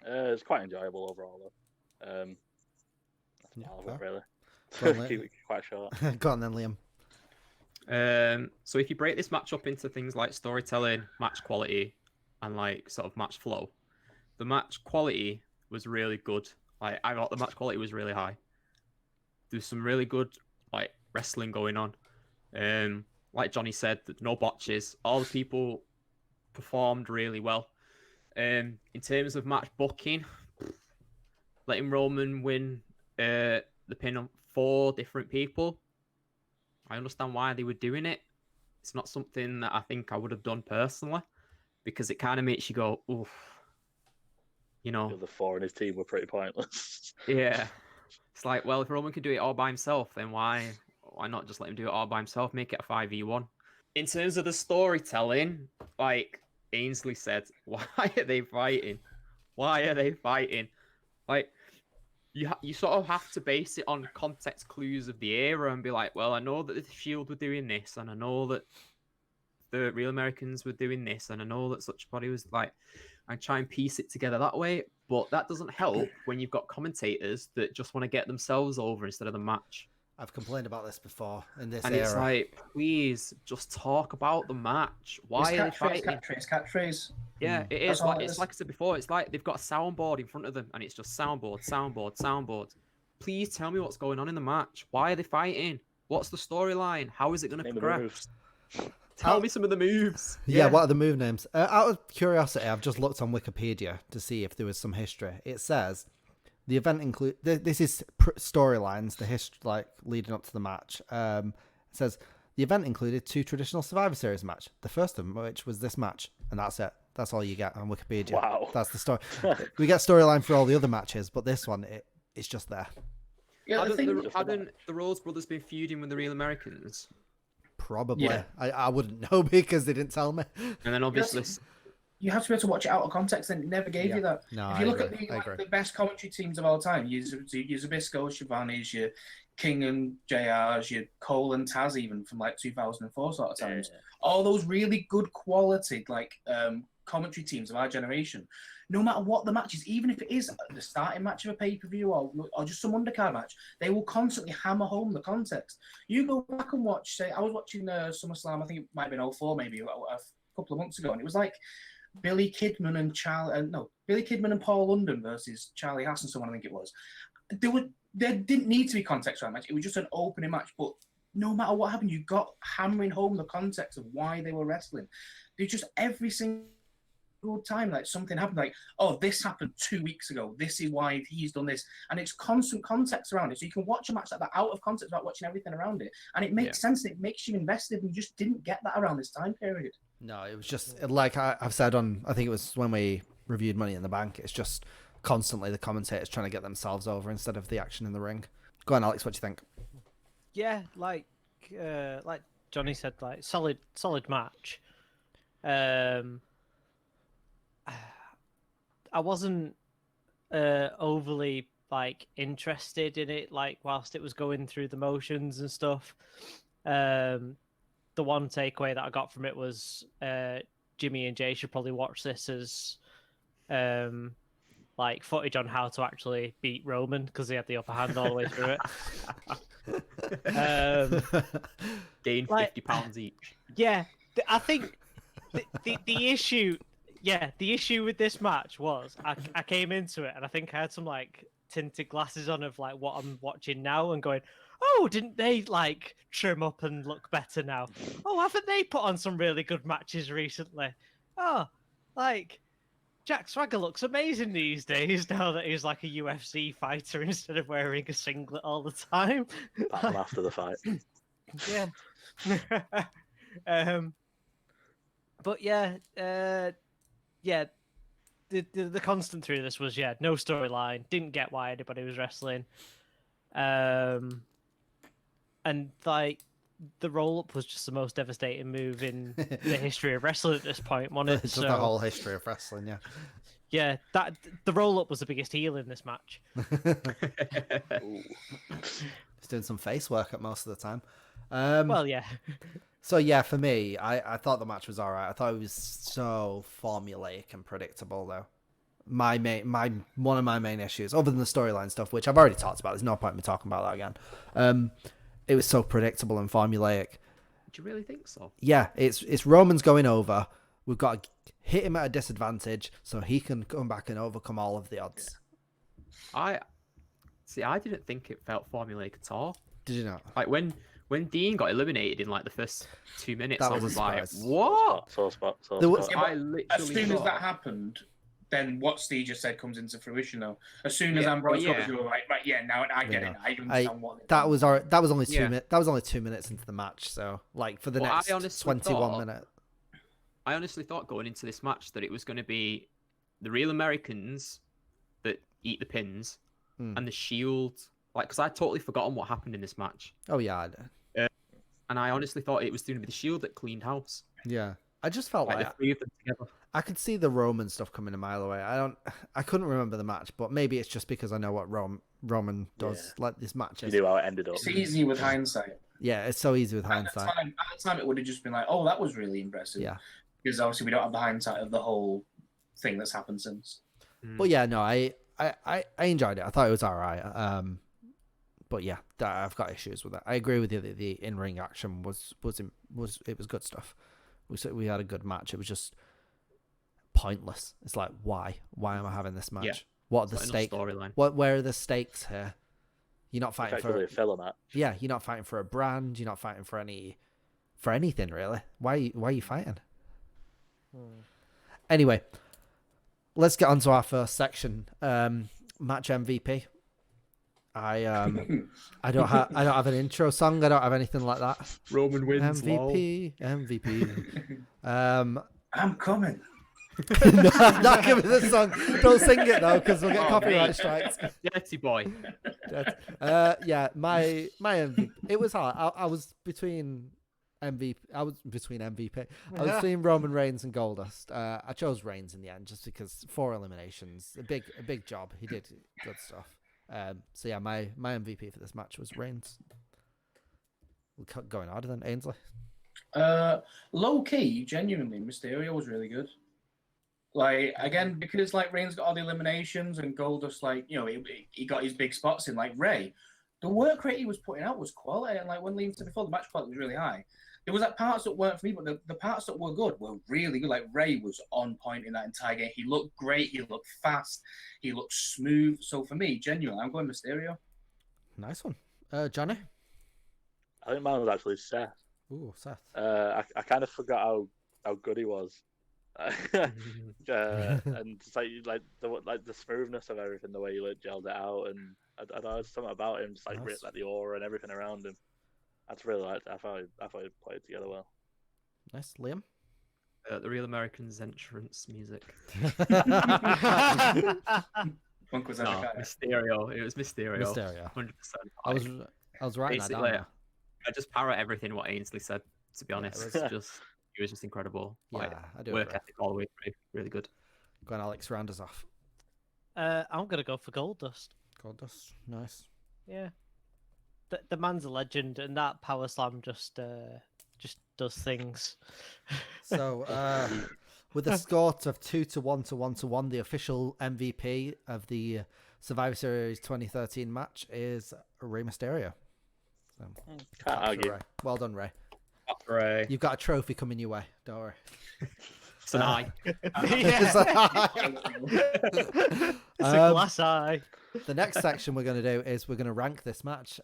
It's quite enjoyable overall though. That's all of it really. Keep it quite short. Go on then, Liam. So if you break this match up into things like storytelling, match quality, and sort of match flow, the match quality was really good. I thought the match quality was really high. There's some really good wrestling going on. Like Jonny said, no botches. All the people performed really well. In terms of match booking, letting Roman win the pin on 4 different people, I understand why they were doing it. It's not something that I think I would have done personally, because it kind of makes you go, oof. You know, The 4 in his team were pretty pointless. yeah. It's like, well, if Roman could do it all by himself, then why not just let him do it all by himself? Make it a 5v1. In terms of the storytelling, like Ainsley said, why are they fighting? Why are they fighting? Like, you sort of have to base it on context clues of the era and be like, well, I know that the Shield were doing this, and I know that the Real Americans were doing this, and I know that such a body was like, and try and piece it together that way. But that doesn't help when you've got commentators that just want to get themselves over instead of the match. I've complained about this before in this And era. it's like, please just talk about the match. Why are they fighting? Catchphrase. Yeah, it is. That's all Like, it it's is. like I said before. It's like they've got a soundboard in front of them, and it's just soundboard. Please tell me what's going on in the match. Why are they fighting? What's the storyline? How is it going to Name the progress? moves. Tell me some of the moves. Yeah, what are the move names? Out of curiosity, I've just looked on Wikipedia to see if there was some history. It says the event include this is storylines, the history like leading up to the match. It says the event included 2 traditional Survivor Series match. The first of which was this match, and that's it. That's all you get on Wikipedia. Wow. That's the story. We get storyline for all the other matches, but this one it's just there. Yeah, Hadn't the Rhodes brothers been feuding with the Real Americans? Probably. Yeah. I wouldn't know because they didn't tell me. And then obviously, you have to be able to watch it out of context, and it never gave you that. No, if you I look agree. at the best commentary teams of all time, your Zbyszko, Shivani's, your King and JR's, your Cole and Taz, even from like 2004 sort of times. Yeah. All those really good quality commentary teams of our generation. No matter what the match is, even if it is the starting match of a pay-per-view or just some undercard match, they will constantly hammer home the context. You go back and watch, say, I was watching SummerSlam, I think it might have been 04 maybe, a couple of months ago, and it was like Billy Kidman and Paul London versus Charlie Haas and someone, I think it was. There didn't need to be context for that match. It was just an opening match, but no matter what happened, you got hammering home the context of why they were wrestling. They just every single time like something happened, like, oh, this happened 2 weeks ago, this is why he's done this, and it's constant context around it, so you can watch a match like that out of context without watching everything around it, and it makes sense, and it makes you invested, and you just didn't get that around this time period. No, it was just like I've said on, I think it was when we reviewed Money in the Bank, it's just constantly the commentators trying to get themselves over instead of the action in the ring. Go on, Alex, what do you think? Yeah, like Jonny said, like solid match. I wasn't overly like interested in it, like whilst it was going through the motions and stuff. The one takeaway that I got from it was Jimmy and Jay should probably watch this as like footage on how to actually beat Roman, because he had the upper hand all the way through it. gain 50 pounds each. Yeah, I think the issue. Yeah, the issue with this match was I came into it and I think I had some like tinted glasses on of like what I'm watching now and going, oh, didn't they like trim up and look better now? Oh, haven't they put on some really good matches recently? Oh, like Jack Swagger looks amazing these days now that he's like a UFC fighter instead of wearing a singlet all the time. Battle after the fight. Yeah. But yeah, yeah, the constant through this was no storyline. Didn't get why anybody was wrestling, and like the roll up was just the most devastating move in the history of wrestling at this point. Wasn't it? It's just the whole history of wrestling, yeah. Yeah, that the roll up was the biggest heel in this match. He's doing some face work at most of the time. Well, yeah. So yeah, for me, I thought the match was alright. I thought it was so formulaic and predictable, though. One of my main issues, other than the storyline stuff, which I've already talked about, there's no point in me talking about that again. It was so predictable and formulaic. Do you really think so? Yeah, it's Roman's going over. We've got to hit him at a disadvantage so he can come back and overcome all of the odds. I didn't think it felt formulaic at all. Did you not? Like when Dean got eliminated in like the first 2 minutes, That I was a was like, surprise. "What?" Sore spot. There was- Yeah, I literally as soon as thought- that happened, then what Steve just said comes into fruition though. As soon as Yeah, Ambrose well, goes, you were like, right, yeah, now I get it. I understand what that was only 2 Yeah. minutes. That was only 2 minutes into the match. So like for the Well, I next honestly 21 thought- minutes. I honestly thought going into this match that it was going to be the Real Americans that eat the pins and the Shield. Like, because I totally forgotten what happened in this match. Oh yeah, I know. And I honestly thought it was going to be the Shield that cleaned house. Yeah. I just felt Like like the three of them together. I could see the Roman stuff coming a mile away. I couldn't remember the match, but maybe it's just because I know what Roman does. Like this match You is. knew how it ended up. It's easy with hindsight. Yeah, it's so easy with At hindsight. the time, it would have just been like, oh, that was really impressive. Yeah. Because obviously we don't have the hindsight of the whole thing that's happened since. But yeah, no, I enjoyed it. I thought it was all right. But yeah, I've got issues with that. I agree with you that the in-ring action was good stuff. We had a good match. It was just pointless. It's like, why am I having this match? Yeah. What are the It's stakes? like enough storyline. Where are the stakes here? You're not fighting Effectively a filler match. yeah. You're not fighting for a brand. You're not fighting for anything really. Why are you fighting? Anyway, let's get on to our first section. Match MVP. I don't have an intro song. I don't have anything like that. Roman wins. MVP. I'm coming. No, not give me the song. Don't sing it though, because we'll get copyright strikes. Dirty boy. Yeah, my MVP. It was hard. I was between MVP. I was between Roman Reigns and Goldust. I chose Reigns in the end just because 4 eliminations, a big job. He did good stuff. So yeah, my MVP for this match was Reigns. We're going harder than Ainsley. Low key, genuinely, Mysterio was really good. Like again, because like Reigns got all the eliminations and Goldust, like he got his big spots in. Like Ray, the work rate he was putting out was quality, and like when Liam said before, the match quality was really high. There was like parts that weren't for me, but the parts that were good were really good. Like Ray was on point in that entire game. He looked great. He looked fast. He looked smooth. So for me, genuinely, I'm going Mysterio. Nice one, Jonny. I think mine was actually Seth. Ooh, Seth. I kind of forgot how good he was. And just like the smoothness of everything, the way he gelled it out, and I don't know, something about him, just like Nice. the aura and everything around him. I just really liked it. I thought he played together well. Nice, Liam. The Real Americans entrance music. Mysterio. It was Mysterio. 100%. I was writing that Basically, down. I just parrot everything what Ainsley said. To be honest, it was- it was just incredible. Yeah, I do Work agree. ethic all the way through. Really good. Go on, Alex, round us off. I'm gonna go for Goldust. Goldust, nice. Yeah, the man's a legend, and that power slam just does things. So, with a score of 2-1 to 1-1, the official MVP of the Survivor Series 2013 match is Rey Mysterio. So, Can't claps for argue. Ray. Well done, Ray. Ray. You've got a trophy coming your way. Don't worry. It's an eye. It's It's a glass eye. The next section we're going to do is we're going to rank this match.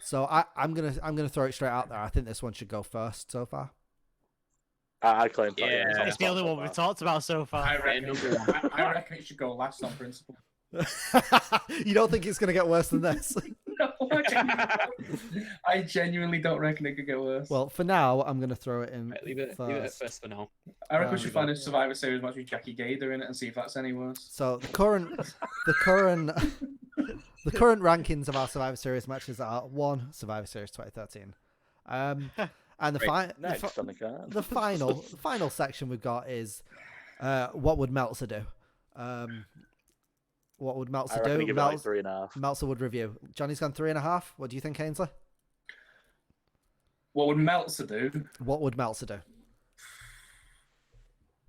So I'm gonna throw it straight out there. I think this one should go first so far. I claim. Yeah. It's the only one we've talked about so far. I reckon it should go last on principle. You don't think it's going to get worse than this? No, I genuinely don't reckon it could get worse. Well, for now, I'm going to throw it in Leave it at first for now. I reckon we should find a Survivor Series match with Jackie Gator in it and see if that's any worse. So the current rankings of our Survivor Series matches are 1 Survivor Series 2013. And Next on the card. the final section we've got is what would Meltzer do? What would Meltzer I reckon do? he give it like 3.5. Meltzer would review. Johnny's gone 3.5. What do you think, Ainsley? What would Meltzer do? What would Meltzer do?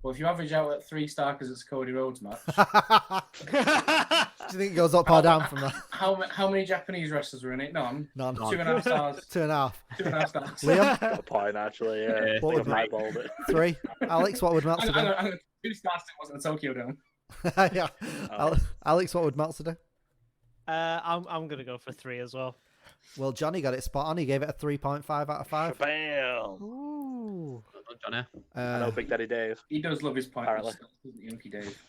Well, if you average out at 3-star because it's a Cody Rhodes match, Do you think it goes up or down from that? how many Japanese wrestlers were in it? None. None. 2.5 stars. 2.5. 2.5 stars. Liam? Got a point actually. Yeah. I What think would I've eyeballed it. 3. Alex, what would Meltzer do? 2 stars. It wasn't a Tokyo Dome. Yeah. Alex, what would Meltzer do? I'm gonna go for 3 as well. Well, Johnny got it spot on. He gave it a 3.5 out of 5. Bam. Ooh. Johnny. I know Big Daddy Dave. He does love his points, Apparently. doesn't he, Unky Dave?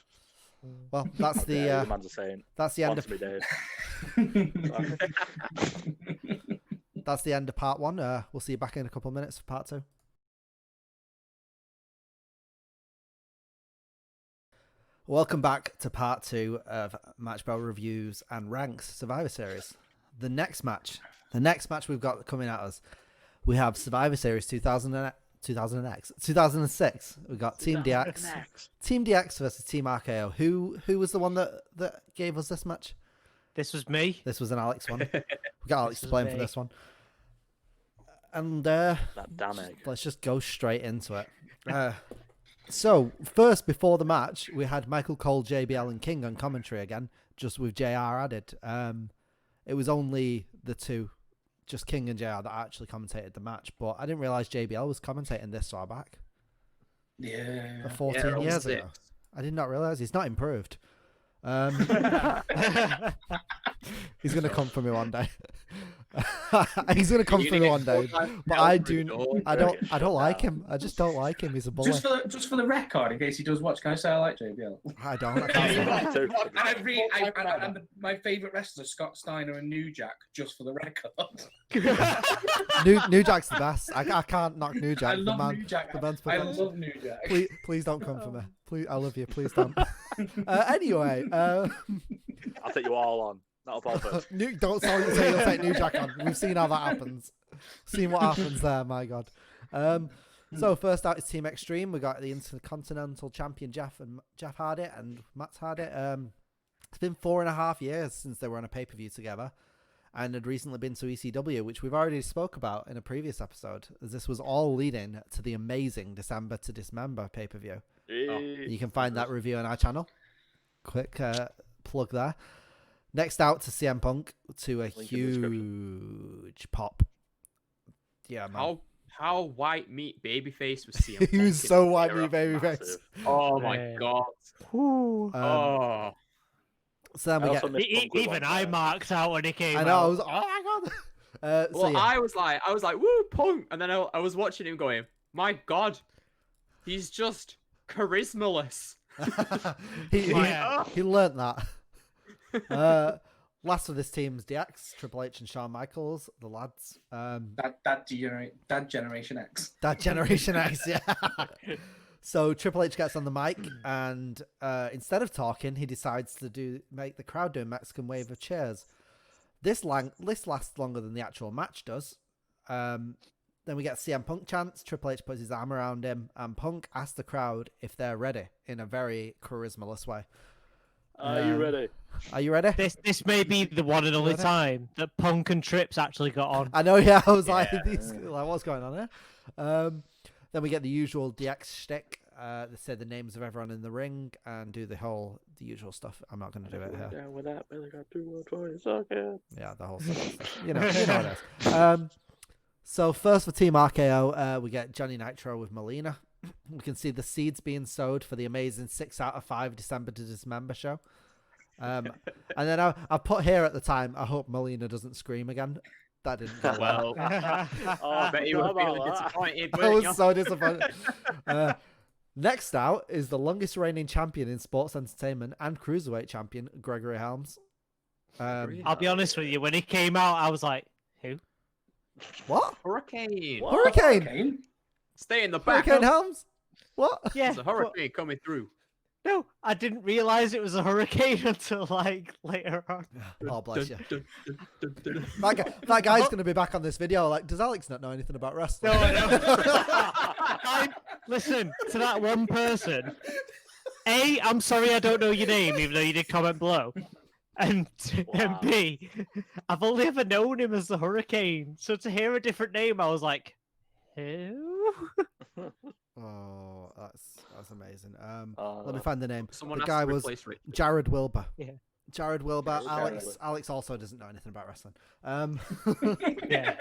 Well, that's The man's a saint. that's the end Once of me, Dave. that's the end of part 1. We'll see you back in a couple of minutes for part 2. Welcome back to part 2 of Match Bell Reviews and Ranks Survivor Series. The next match we've got coming at us, we have Survivor Series 2006. We got Team DX versus Team RKO. Who was the one that gave us this match? This was me. This was an Alex one. We got Alex to blame for this one. And That damn egg. let's just go straight into it. So first, before the match, we had Michael Cole, JBL, and King on commentary again, just with JR added. It was only the two, just King and JR, that actually commentated the match. But I didn't realize JBL was commentating this far back. Yeah. 14 years ago. I did not realize he's not improved. He's gonna come for me one day. He's gonna come for me one day. But I don't like him. I just don't like him. He's a bully. Just for the record, in case he does watch, can I say I like JBL? I don't. I can't say that. And my favourite wrestlers, Scott Steiner and New Jack, just for the record. New Jack's the best. I can't knock New Jack. I love New Jack. I love New Jack. Please don't come for me. Please, I love you. Please don't. Anyway, I'll take you all on. Not a bother. Don't say you'll take New Jack on. We've seen how that happens. Seen what happens there. My God. So first out is Team Extreme. We got the Intercontinental Champion Jeff Hardy and Matt Hardy. It's been 4.5 years since they were on a pay-per-view together, and had recently been to ECW, which we've already spoke about in a previous episode, as this was all leading to the amazing December to Dismember pay-per-view. You can find that review on our channel. Quick plug there. Next out to CM Punk to a huge pop. Yeah, man. How white meat babyface was CM Punk? He was so white meat babyface. Oh my God. So then we get. Even I marked out when he came out. I know. I was. Oh my God. Well, yeah. I was like, woo, Punk, and then I was watching him going, my God, he's just charismaless. he learnt that. Last of this team's DX, Triple H and Shawn Michaels, the lads. That Generation X. That Generation X, yeah. So Triple H gets on the mic, and instead of talking, he decides to make the crowd do a Mexican wave of cheers. This lasts longer than the actual match does. Then we get CM Punk chants. Triple H puts his arm around him, and Punk asks the crowd if they're ready in a very charismaless way. Are you ready? Are you ready? This may be the one and only time that Punk and Trips actually got on. I know, yeah. I was like, what's going on here? Then we get the usual DX shtick. They say the names of everyone in the ring and do the usual stuff. I'm not going to do it here. Yeah, with that, really got 2 more toys. Okay. Yeah, the whole stuff. You know what it is. So first for Team RKO, we get Johnny Nitro with Melina. We can see the seeds being sowed for the amazing 6 out of 5 December to Dismember show. And then I put here at the time, I hope Melina doesn't scream again. That didn't go well. I bet you were feeling disappointed. I was so disappointed. Next out is the longest reigning champion in sports entertainment and cruiserweight champion, Gregory Helms. I'll be honest with you, when he came out, I was like, who? What? Hurricane. What? Hurricane? Stay in the back. Hurricane Helms? What? Yeah. There's a hurricane coming through. No, I didn't realize it was a hurricane until like later on. Oh, bless you. That guy's going to be back on this video. Like, does Alex not know anything about wrestling? No, I know. Listen to that one person. A, I'm sorry I don't know your name, even though you did comment below. And B, I've only ever known him as the Hurricane. So to hear a different name, I was like, who? Oh, that's amazing. Let me find the name. Someone the guy was Jared Wilbur. Yeah. Jared Wilbur. Alex also doesn't know anything about wrestling. Yeah.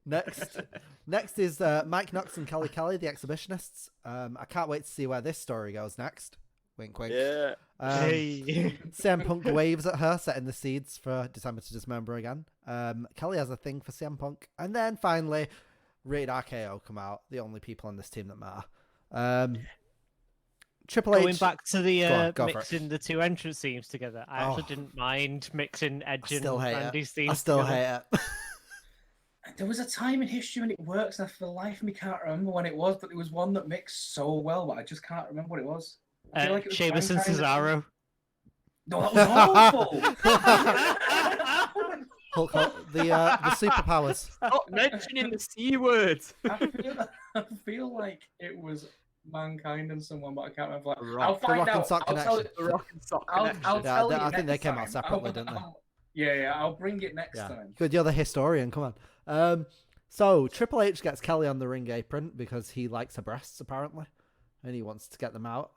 Next is Mike Knox and Kelly Kelly, the Exhibitionists. I can't wait to see where this story goes next. Wink, wink. Yeah. CM Punk waves at her, setting the seeds for December to Dismember again. Kelly has a thing for CM Punk. And then finally, Rated RKO come out, the only people on this team that matter. Triple H. Going back to the Go on, go for it. mixing the two entrance themes together, I actually didn't mind mixing Edge and still hate Randy's it. themes I still together. hate it. There was a time in history when it works, and for the life of me can't remember when it was, but there was one that mixed so well, but I just can't remember what it was. I feel like it was Sheamus and Mankind. Cesaro. No, that was awful. Hulk, the superpowers. Stop mentioning the C word. I feel like it was Mankind and someone, but I can't remember. The Rock. I'll The find Rock and out. Sock I'll tell connection. it. The Rock and Sock I'll connection. tell you I think they next came out time. separately, didn't they? Yeah, I'll bring it next Yeah. time. Good, you're the historian. Come on. So Triple H gets Kelly on the ring apron because he likes her breasts apparently, and he wants to get them out.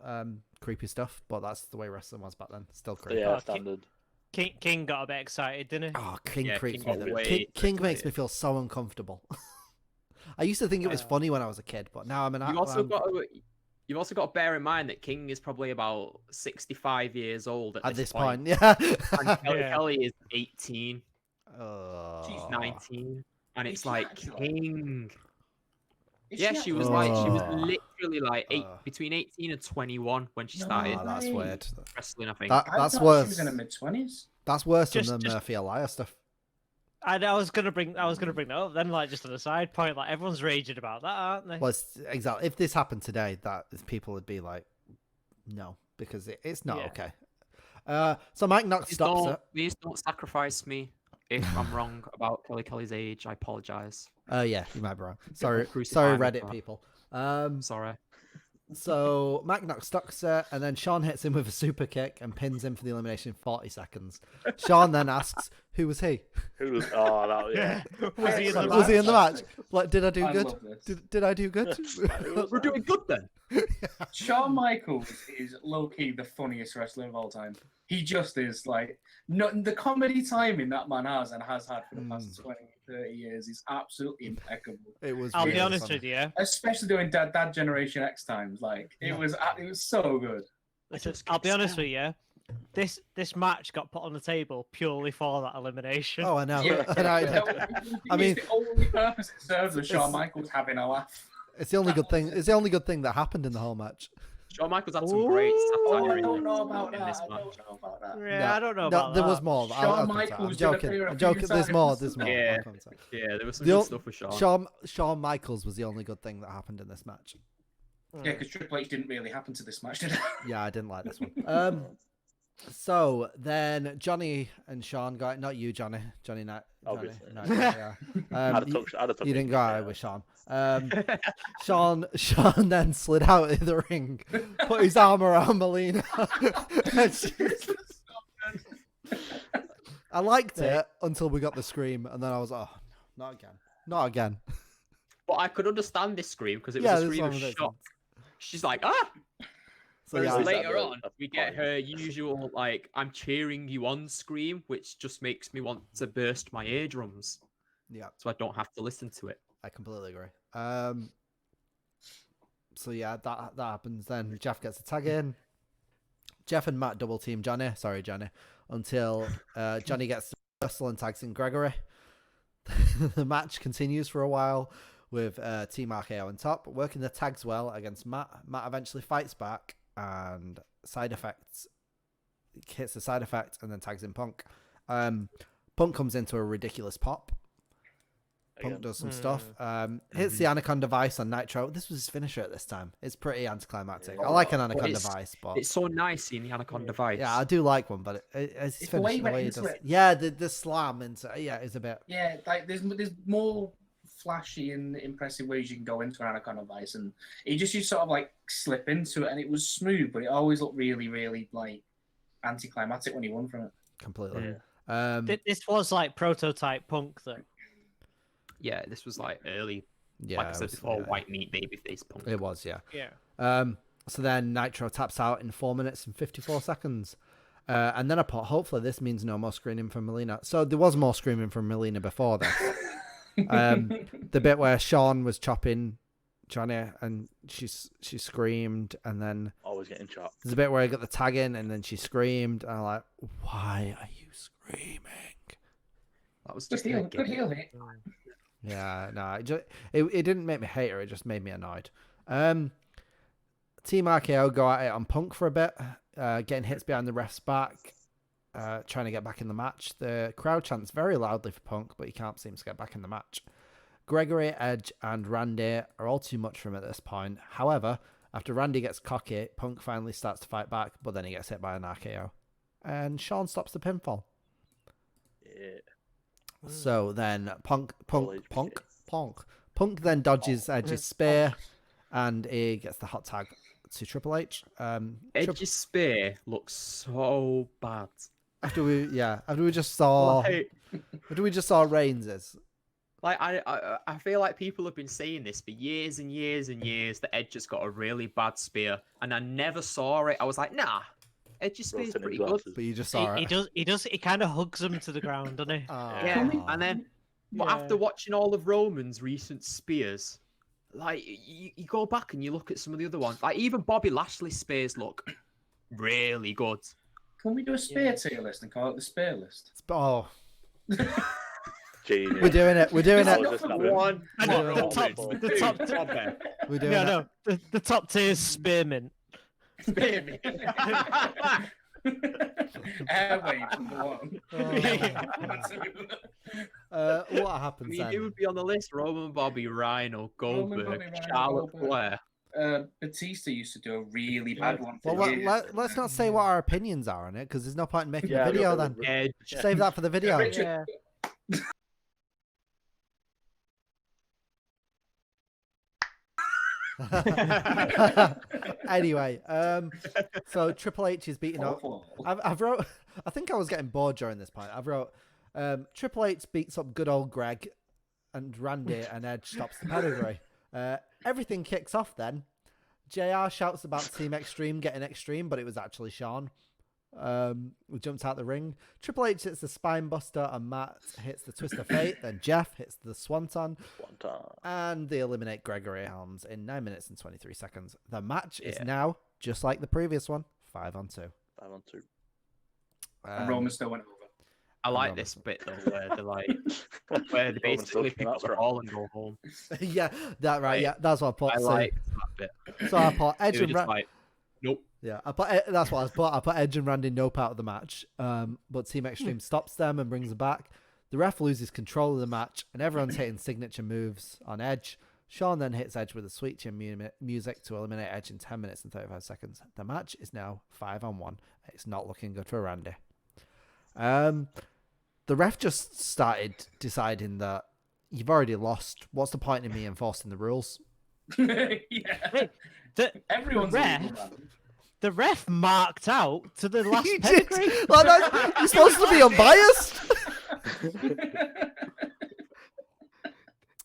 Creepy stuff, but that's the way wrestling was back then. Still creepy. Yeah, Oh, standard. King got a bit excited, didn't he? Oh, King Yeah, creeps King me. got way King too makes me excited. feel so uncomfortable. I used to think it was funny when I was a kid, but now I'm an. You've also got to bear in mind that King is probably about 65 years old at this point. point. Yeah. And Yeah. Kelly is 18. Oh. She's 19. And Is it's she like, actually? King. Is Yeah, she was like, she was Oh. literally like Oh. between 18 and 21 when she No started Oh, that's way. weird. wrestling, I think. That- I That's thought worse. She was in her mid-20s. That's worse than Just- the Murphy Elias stuff. I was gonna bring that up. Then, like, just on a side point, like everyone's raging about that, aren't they? Well, exactly. If this happened today, people would be like, no, because it's not Yeah. okay. So Mike Knox stops it. Please don't sacrifice me if I'm wrong about Kelly's age. I apologize. Yeah, you might be wrong. Sorry, crucify me Reddit for that. people. I'm sorry. So Mike Knox stocks it, and then Sean hits him with a super kick and pins him for the elimination in 40 seconds. Sean then asks, "Who was he? Who was? Oh, that yeah. Was he in the Was he in the match? match? Like, did I do I good? love this. Did I do good?" We're doing good then. Shawn Michaels is low-key the funniest wrestler of all time. He just is, like, the comedy timing that man has and has had for the past 20, 30 years is absolutely impeccable. It was. I'll be really honest funny. with you. Especially doing Dad Generation X times. Like, it was so good. Listen, I'll be honest with you. This match got put on the table purely for that elimination. Oh, I know. Yeah. I know. I mean, the only purpose it serves was Shawn it's- Michaels having a laugh. it's the only good thing. It's the only good thing that happened in the whole match. Shawn Michaels had some great Oh, satire I in don't know about in that. this I match. don't know about that. Yeah, No, I don't know No, about there that. was more. Shawn I'll come to Michaels that. did appear I'm a few joking. There's more. times. There's more. Yeah. I'll come to that. Yeah, there was some The good o- stuff with Shawn. Shawn Michaels was the only good thing that happened in this match. Yeah, because Triple H didn't really happen to this match, did it? Yeah, I didn't like this one. So then Johnny and Sean go out. Not you, Johnny. Johnny Knight. Obviously. Yeah. I'd have took You didn't go yeah. out with Sean. Sean then slid out of the ring, put his arm around Melina. I liked it until we got the scream, and then I was, oh, not again, not again. But I could understand this scream because it was Yeah, a this scream one of makes shock. sense. She's like, ah! So Whereas yeah, Is that later the- on, the we get point? her usual, like, I'm cheering you on scream, which just makes me want to burst my eardrums yeah, so I don't have to listen to it. I completely agree. So yeah, that happens. Then Jeff gets a tag in. Jeff and Matt double team Johnny. Sorry, Johnny. Until Johnny gets the wrestle and tags in Gregory. The match continues for a while with Team RKO on top, working the tags well against Matt. Matt eventually fights back and side effects hits the side effect and then tags in Punk. Punk comes into a ridiculous pop. Punk Again. does some stuff. Hits the Anaconda Vice on Nitro. This was his finisher at this time. It's pretty anticlimactic. Yeah. I like an Anaconda It's- Vice, but It's so nice seeing the Anaconda Vice. yeah, I do like one, but it's It's the way finished he the went way he into does. it. Yeah, the slam into it's a bit. Yeah, like there's more flashy and impressive ways you can go into an Anaconda Vice, and he just used to sort of like slip into it, and it was smooth, but it always looked really, really like anticlimactic when he won from it. Completely. This was like prototype Punk, though. Yeah, this was like early, Yeah, like I it said was- before, yeah. white meat babyface Punk. It was, yeah. Yeah. So then Nitro taps out in 4 minutes and 54 seconds. And then I put, hopefully this means no more screaming from Melina. So there was more screaming from Melina before this. The bit where Sean was chopping Johnny and she screamed, and then Always getting chopped. there's a bit where I got the tag in and then she screamed, and I'm like, why are you screaming? That was Good just heel, good heel hit. Yeah, no, it didn't make me hate her. It just made me annoyed. Team RKO go at it on Punk for a bit, getting hits behind the ref's back, trying to get back in the match. The crowd chants very loudly for Punk, but he can't seem to get back in the match. Gregory, Edge, and Randy are all too much for him at this point. However, after Randy gets cocky, Punk finally starts to fight back, but then he gets hit by an RKO. And Sean stops the pinfall. Yeah. So then Punk then dodges Edge's spear, and he gets the hot tag to Triple H. Edge's spear looks so bad. After we just saw Reigns's. Like I feel like people have been saying this for years and years and years that Edge just got a really bad spear, and I never saw it. I was like, nah, Edge's spear is pretty good. But you just saw it. He does. He kind of hugs him to the ground, doesn't he? Yeah, and then after watching all of Roman's recent spears, like you go back and you look at some of the other ones. Like even Bobby Lashley's spears look really good. Can we do a spear tier list and call it the spear list? Oh. Genius. We're doing it. We're doing it. The top tier is spearmint. Spearmint. Airwaves number one. What happens then? Who would be on the list? Roman, Bobby, Rhino, Goldberg, Charlotte Flair. Batista used to do a really bad one. Well, let's not say what our opinions are on it, because there's no point in making a video then. Save that for the video. Richard. Anyway, so Triple H is beating up. I think I was getting bored during this point. I've wrote Triple H beats up good old Greg, and Randy and Edge stops the pedigree. Everything kicks off then. JR shouts about Team Extreme getting extreme, but it was actually Sean. We jumped out the ring. Triple H hits the spine buster, and Matt hits the twist of fate. Then Jeff hits the swanton, and they eliminate Gregory Helms in 9 minutes and 23 seconds. The match is now just like the previous one, 5-on-2. 5-on-2. And Roman still went over. I like this bit though, where they basically pick up the ball and go home. Yeah, that right. Yeah, that's what I put. I like that bit. So I put Edge and nope. Yeah, that's what I put. I put Edge and Randy nope out of the match. But Team Extreme stops them and brings them back. The ref loses control of the match, and everyone's hitting signature moves on Edge. Sean then hits Edge with a sweet chin music to eliminate Edge in 10 minutes and 35 seconds. The match is now 5-on-1. It's not looking good for Randy. The ref just started deciding that you've already lost. What's the point in me enforcing the rules? Yeah. Everyone's the ref marked out to the last pedigree. You're supposed to be unbiased.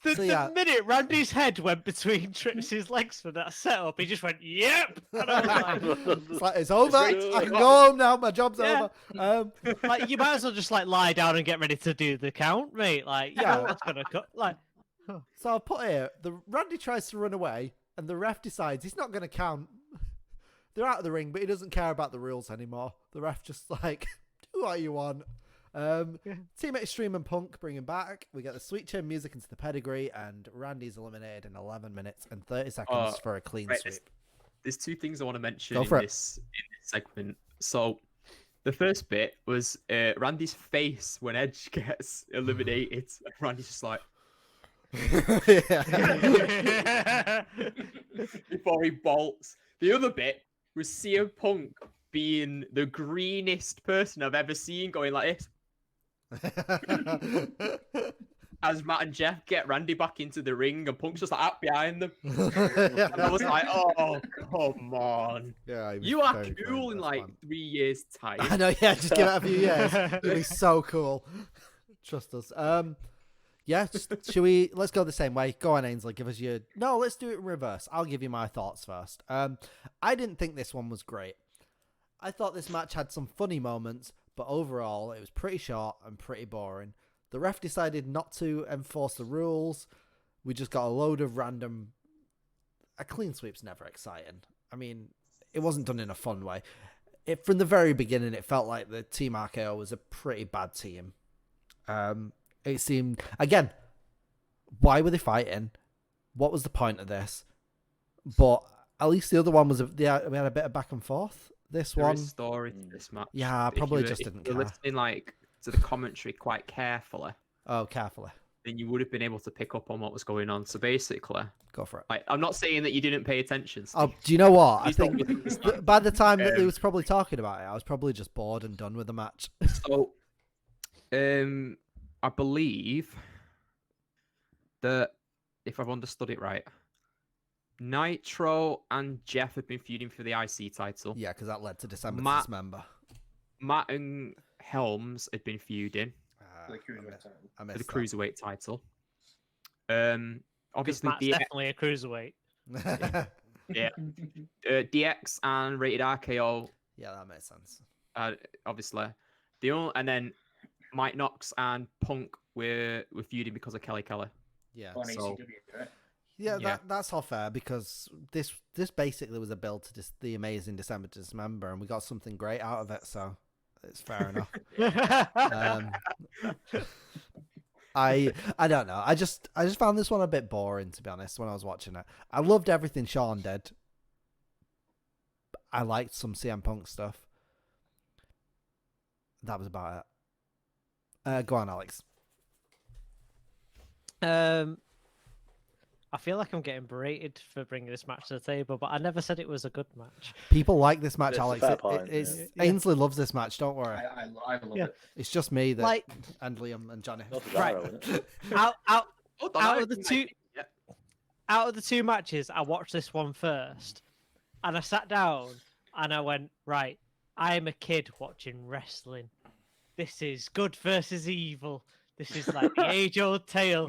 The minute Randy's head went between Trixie's legs for that setup, he just went, "Yep." And I was like, it's over. I can go home now. My job's over. Like you might as well just lie down and get ready to do the count, mate. Like, what's gonna cut? Like, so I put here: the Randy tries to run away, and the ref decides he's not gonna count. They're out of the ring, but he doesn't care about the rules anymore. The ref just do what you want. Team Extreme and Punk bring him back. We get the sweet chin music into the pedigree, and Randy's eliminated in 11 minutes and 30 seconds for a clean sweep. There's two things I want to mention in this segment. So the first bit was Randy's face when Edge gets eliminated. Randy's just like before he bolts. The other bit was CM Punk being the greenest person I've ever seen, going like this. As Matt and Jeff get Randy back into the ring, and Punk's just up behind them. And I was like, "Oh, come on! Yeah, you are cool in 3 years' time." I know. Yeah, just give it a few years. It'll be so cool. Trust us. Yeah, should we? Let's go the same way. Go on, Ainsley. Give us your. No, let's do it in reverse. I'll give you my thoughts first. I didn't think this one was great. I thought this match had some funny moments, but overall, it was pretty short and pretty boring. The ref decided not to enforce the rules. We just got a load of random... A clean sweep's never exciting. I mean, it wasn't done in a fun way. From the very beginning, it felt like the Team RKO was a pretty bad team. It seemed... Again, why were they fighting? What was the point of this? But At least the other one was we had a bit of back and forth. This There one, is story to this match. yeah, I If probably you just if didn't you're care. listening like to the commentary quite carefully, Oh, carefully, then you would have been able to pick up on what was going on. So basically, go for it. like, I'm not saying that you didn't pay attention, Steve. Oh, do you know what? I Please don't think misunderstand. by the time that they was probably talking about it, I was probably just bored and done with the match. So, I believe that if I've understood it right, Nitro and Jeff have been feuding for the IC title. Yeah, because that led to December to Matt- Dismember. Matt and Helms had been feuding The cruiserweight title. I for missed the cruiserweight title. Obviously, Matt's definitely a cruiserweight. that. yeah, DX and Rated RKO. Yeah, that makes sense. Obviously, and then Mike Knox and Punk were feuding because of Kelly Kelly. Yeah. On So- ECW, right? Yeah, Yeah. that's all fair because this basically was a build to the amazing December to Dismember, and we got something great out of it, so it's fair enough. I don't know. I just found this one a bit boring, to be honest, when I was watching it. I loved everything Shawn did. I liked some CM Punk stuff. That was about it. Go on, Alex. I feel like I'm getting berated for bringing this match to the table, but I never said it was a good match. People like this match, It's a Alex. fair point, It's yeah. Ainsley loves this match. Don't worry. I love Yeah. it. It's just me that Like and Liam and Johnny. Not Right. Cesaro, isn't it? out Hold on, Out I of the think two- yeah. out of the two matches, I watched this one first, and I sat down and I went, right, I am a kid watching wrestling. This is good versus evil. This is like the age-old tale.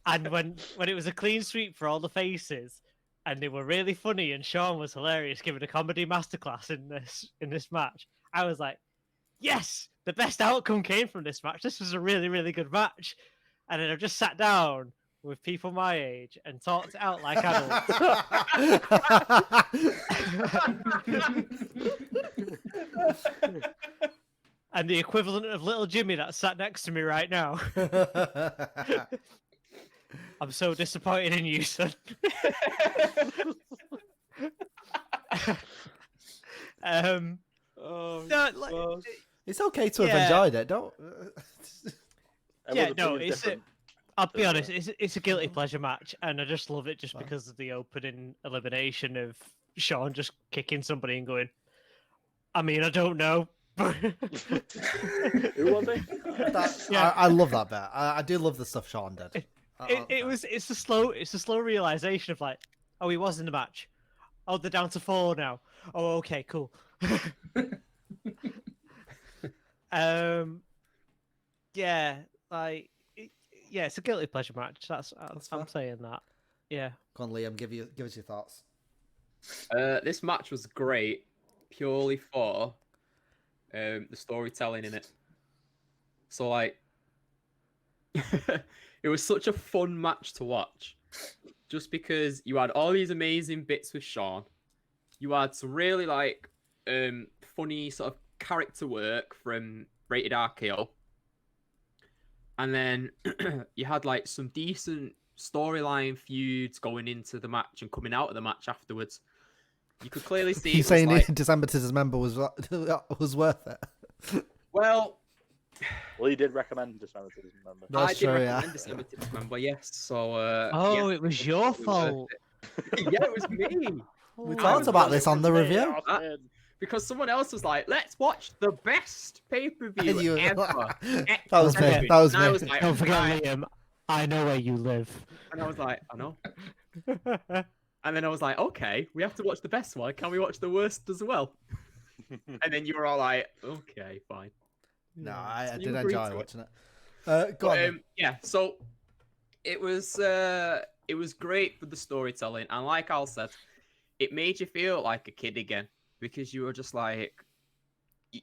And when it was a clean sweep for all the faces, and they were really funny, and Shawn was hilarious, giving a comedy masterclass in this match, I was like, yes, the best outcome came from this match. This was a really, really good match. And then I just sat down with people my age and talked it out like adults. And the equivalent of little Jimmy that sat next to me right now. I'm so disappointed in you, son. Oh, No, like, God. It's okay to have Yeah. enjoyed it. Don't. yeah, Everyone's no, opinion's it's different. I'll be So, honest, it's a guilty pleasure match, and I just love it just Fine. because of the opening elimination of Shawn just kicking somebody and going, I mean, I don't know. Who was he? Yeah. I love that bit. I do love the stuff Shawn did. It's a slow realization of like, oh, he was in the match. Oh, they're down to 4 now. Oh, okay, cool. Yeah, like, yeah, it's a guilty pleasure match. That's I'm fair. saying that. Yeah. Go on, Liam. Give us your thoughts. This match was great purely for the storytelling in it. So like, it was such a fun match to watch, just because you had all these amazing bits with Shawn. You had some really like funny sort of character work from Rated RKO. And then you had like some decent storyline feuds going into the match and coming out of the match afterwards. You could clearly see. You it was saying like, December to Dismember was worth it? well, Well, he did recommend December to Dismember. That's I did true, recommend yeah. December to Dismember, yes. So. Oh, yeah, it was your worth fault. it. Yeah, it was me. We Oh. talked about this on the review. Because someone else was like, "Let's watch the best pay-per-view You- ever." That was me. X7. That was And I me. was like, Don't forget, "Right." Liam. I know where you live. And I was like, "I know." And then I was like, "Okay, we have to watch the best one. Can we watch the worst as well?" And then you were all like, "Okay, fine." No, I So did you agreed enjoy to it. watching it. Go on. But, then. yeah, so it was great for the storytelling, and like Al said, it made you feel like a kid again because you were just like,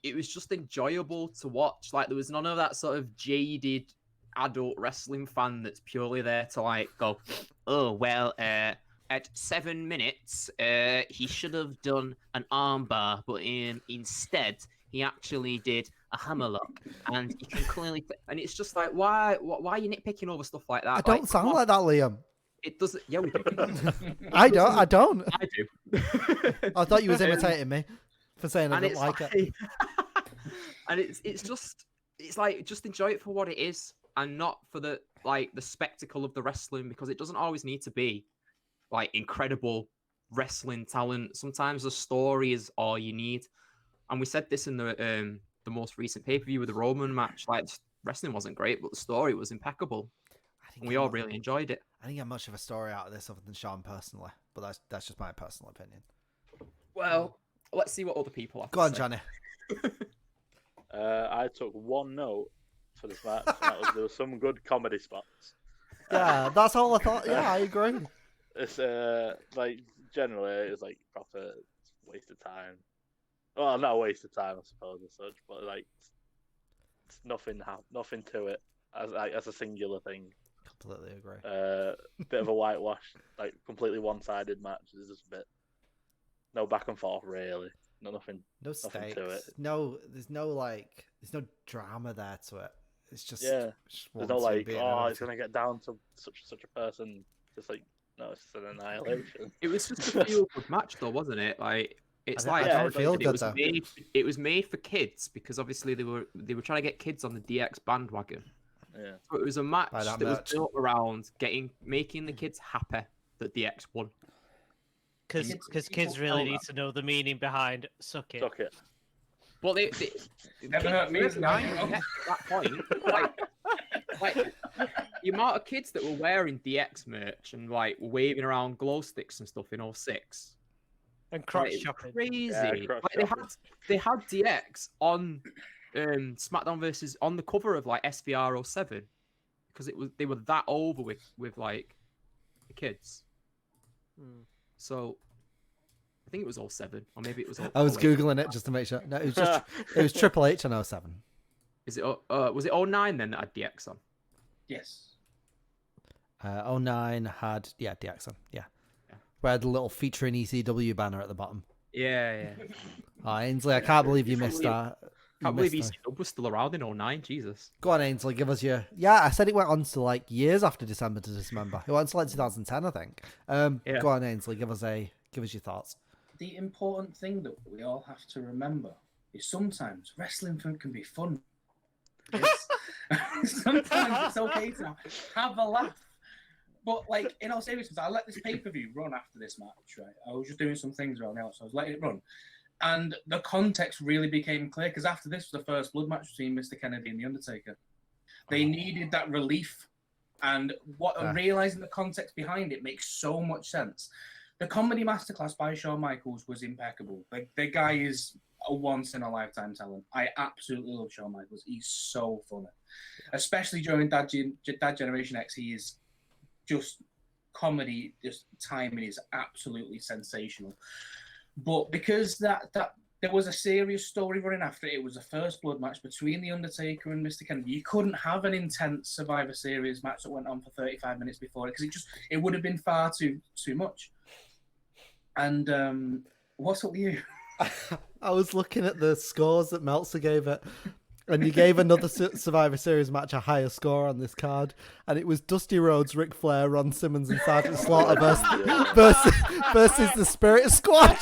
it was just enjoyable to watch. Like there was none of that sort of jaded adult wrestling fan that's purely there to like go, oh well, at 7 minutes, he should have done an armbar, but instead he actually did a hammerlock, and you can clearly. And it's just like, why are you nitpicking over stuff like that? I don't sound like that, Liam. It doesn't. Yeah, we do. I don't. I do. I thought you was imitating me for saying I and didn't it's like it. and it's just like just enjoy it for what it is, and not for the spectacle of the wrestling, because it doesn't always need to be like incredible wrestling talent. Sometimes the story is all you need. And we said this in the most recent pay-per-view with the Roman match. Like, wrestling wasn't great, but the story was impeccable. And we all really enjoyed it. I didn't get much of a story out of this other than Sean personally, but that's just my personal opinion. Well, let's see what other people have Go to on, say. Johnny. I took one note for this match. There were some good comedy spots. Yeah, that's all I thought. Yeah, I agree. It's like generally it's like proper waste of time. Well, not a waste of time, I suppose, as such, but like it's nothing to it as a singular thing. Completely agree. Bit of a whitewash, like completely one-sided match. There's just a bit no back and forth really. Nothing Stakes. to it. There's no drama there to it. It's just there's no like, it's gonna get down to such a person. Just like, no, it's just an annihilation. It was just a feel good match, though, wasn't it? Like, it's I don't feel good though. It was made for kids, because obviously they were trying to get kids on the DX bandwagon. Yeah. So it was a match that was built around making the kids happy that DX won. Because kids really need to know the meaning behind suck it. Suck it. Well, they Never hurt me as at that point. Like the amount of kids that were wearing DX merch and like waving around glow sticks and stuff in 06. And crotch chopping. Crazy. Yeah, they had DX on SmackDown versus on the cover of like SVR 07, because they were that over with like the kids. So I think it was 07, or maybe it was. I was googling it just to make sure. No, it was just it was Triple H on 07. Is it? Was it 09 then that had DX on? Yes. 09 had DX on. Yeah. We had the little featuring ECW banner at the bottom. Yeah. Oh, Ainsley, I can't believe you missed that. Can't believe ECW was still around in 09. Jesus. Go on, Ainsley, give us your... Yeah, I said it went on to like years after December to Dismember. It went on to like 2010, I think. Go on, Ainsley, give us your thoughts. The important thing that we all have to remember is sometimes wrestling can be fun. Sometimes it's okay to have a laugh. But, like, in all seriousness, I let this pay-per-view run after this match, right? I was just doing some things around else, so I was letting it run. And the context really became clear, because after this was the first blood match between Mr. Kennedy and The Undertaker. They needed that relief. And realizing the context behind it makes so much sense. The comedy masterclass by Shawn Michaels was impeccable. The guy is a once-in-a-lifetime talent. I absolutely love Shawn Michaels. He's so funny. Especially during Dad Generation X, he is just comedy, just timing is absolutely sensational. But because that there was a serious story running after it, it was a first blood match between The Undertaker and Mr. Kennedy. You couldn't have an intense Survivor Series match that went on for 35 minutes before it, because it would have been far too much. And what's up with you? I was looking at the scores that Meltzer gave it, and you gave another Survivor Series match a higher score on this card, and it was Dusty Rhodes, Ric Flair, Ron Simmons, and Sergeant Slaughter versus the Spirit Squad.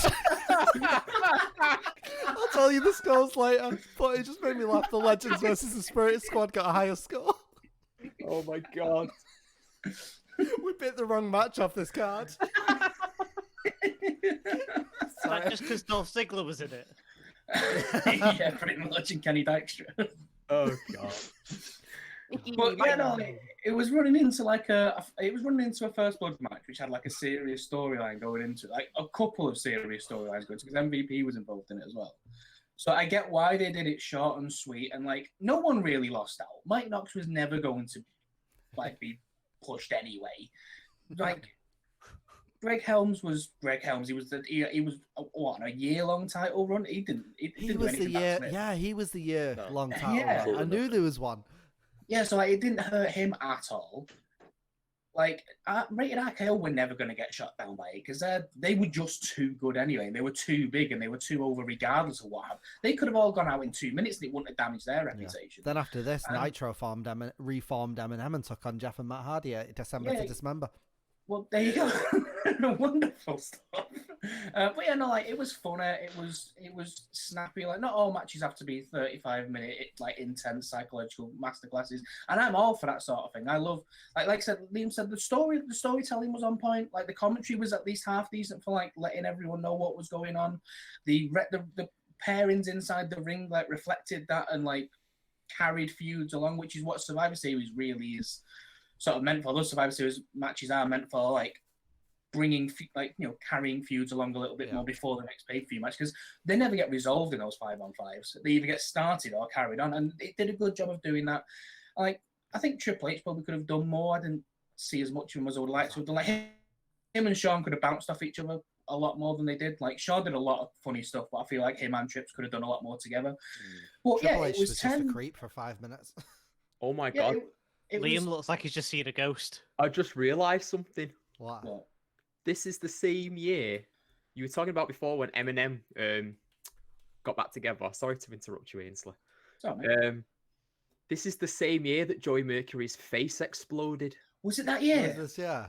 I'll tell you the scores later, but it just made me laugh. The Legends versus the Spirit Squad got a higher score. Oh my god. We bit the wrong match off this card. Sorry. Just because Dolph Ziggler was in it. Yeah, pretty much, and Kenny Dykstra. Oh god. But yeah, no, it was running into a first blood match, which had like a serious storyline going into it, like a couple of serious storylines going into it, because MVP was involved in it as well. So I get why they did it short and sweet, and like no one really lost out. Mike Knox was never going to like be pushed anyway. Like Greg Helms was Greg Helms. He was on a year-long title run. He didn't do anything. He was the year-long title Yeah. run. I knew there was one. Yeah, so like, it didn't hurt him at all. Like, Rated RKO were never going to get shut down by it, because they were just too good anyway. They were too big and they were too over regardless of what happened. They could have all gone out in 2 minutes and it wouldn't have damaged their reputation. Then after this, Nitro reformed Eminem and took on Jeff and Matt Hardy at December to Dismember. Well, there you go. Wonderful stuff. But yeah, no, like it was funny. It was snappy. Like not all matches have to be 35-minute like intense psychological masterclasses, and I'm all for that sort of thing. I love like I said, Liam said the storytelling was on point. Like the commentary was at least half decent for like letting everyone know what was going on. The pairings inside the ring like reflected that and like carried feuds along, which is what Survivor Series really is sort of meant for. Those Survivor Series matches are meant for like bringing like carrying feuds along a little bit more before the next pay-per-view match, because they never get resolved in those 5-on-5s. They either get started or carried on, and it did a good job of doing that. Like I think Triple H probably could have done more. I didn't see as much of him as I would like to have done. Like him and Shawn could have bounced off each other a lot more than they did. Like Shawn did a lot of funny stuff, but I feel like him and Trips could have done a lot more together. But Triple yeah, H it was just 10. a creep for 5 minutes. Oh my Yeah, god! Liam looks like he's just seen a ghost. I just realised something. What? This is the same year you were talking about before when Eminem got back together. Sorry to interrupt you, Ainsley. Sorry, this is the same year that Joey Mercury's face exploded. was it that What year? is this? Yeah.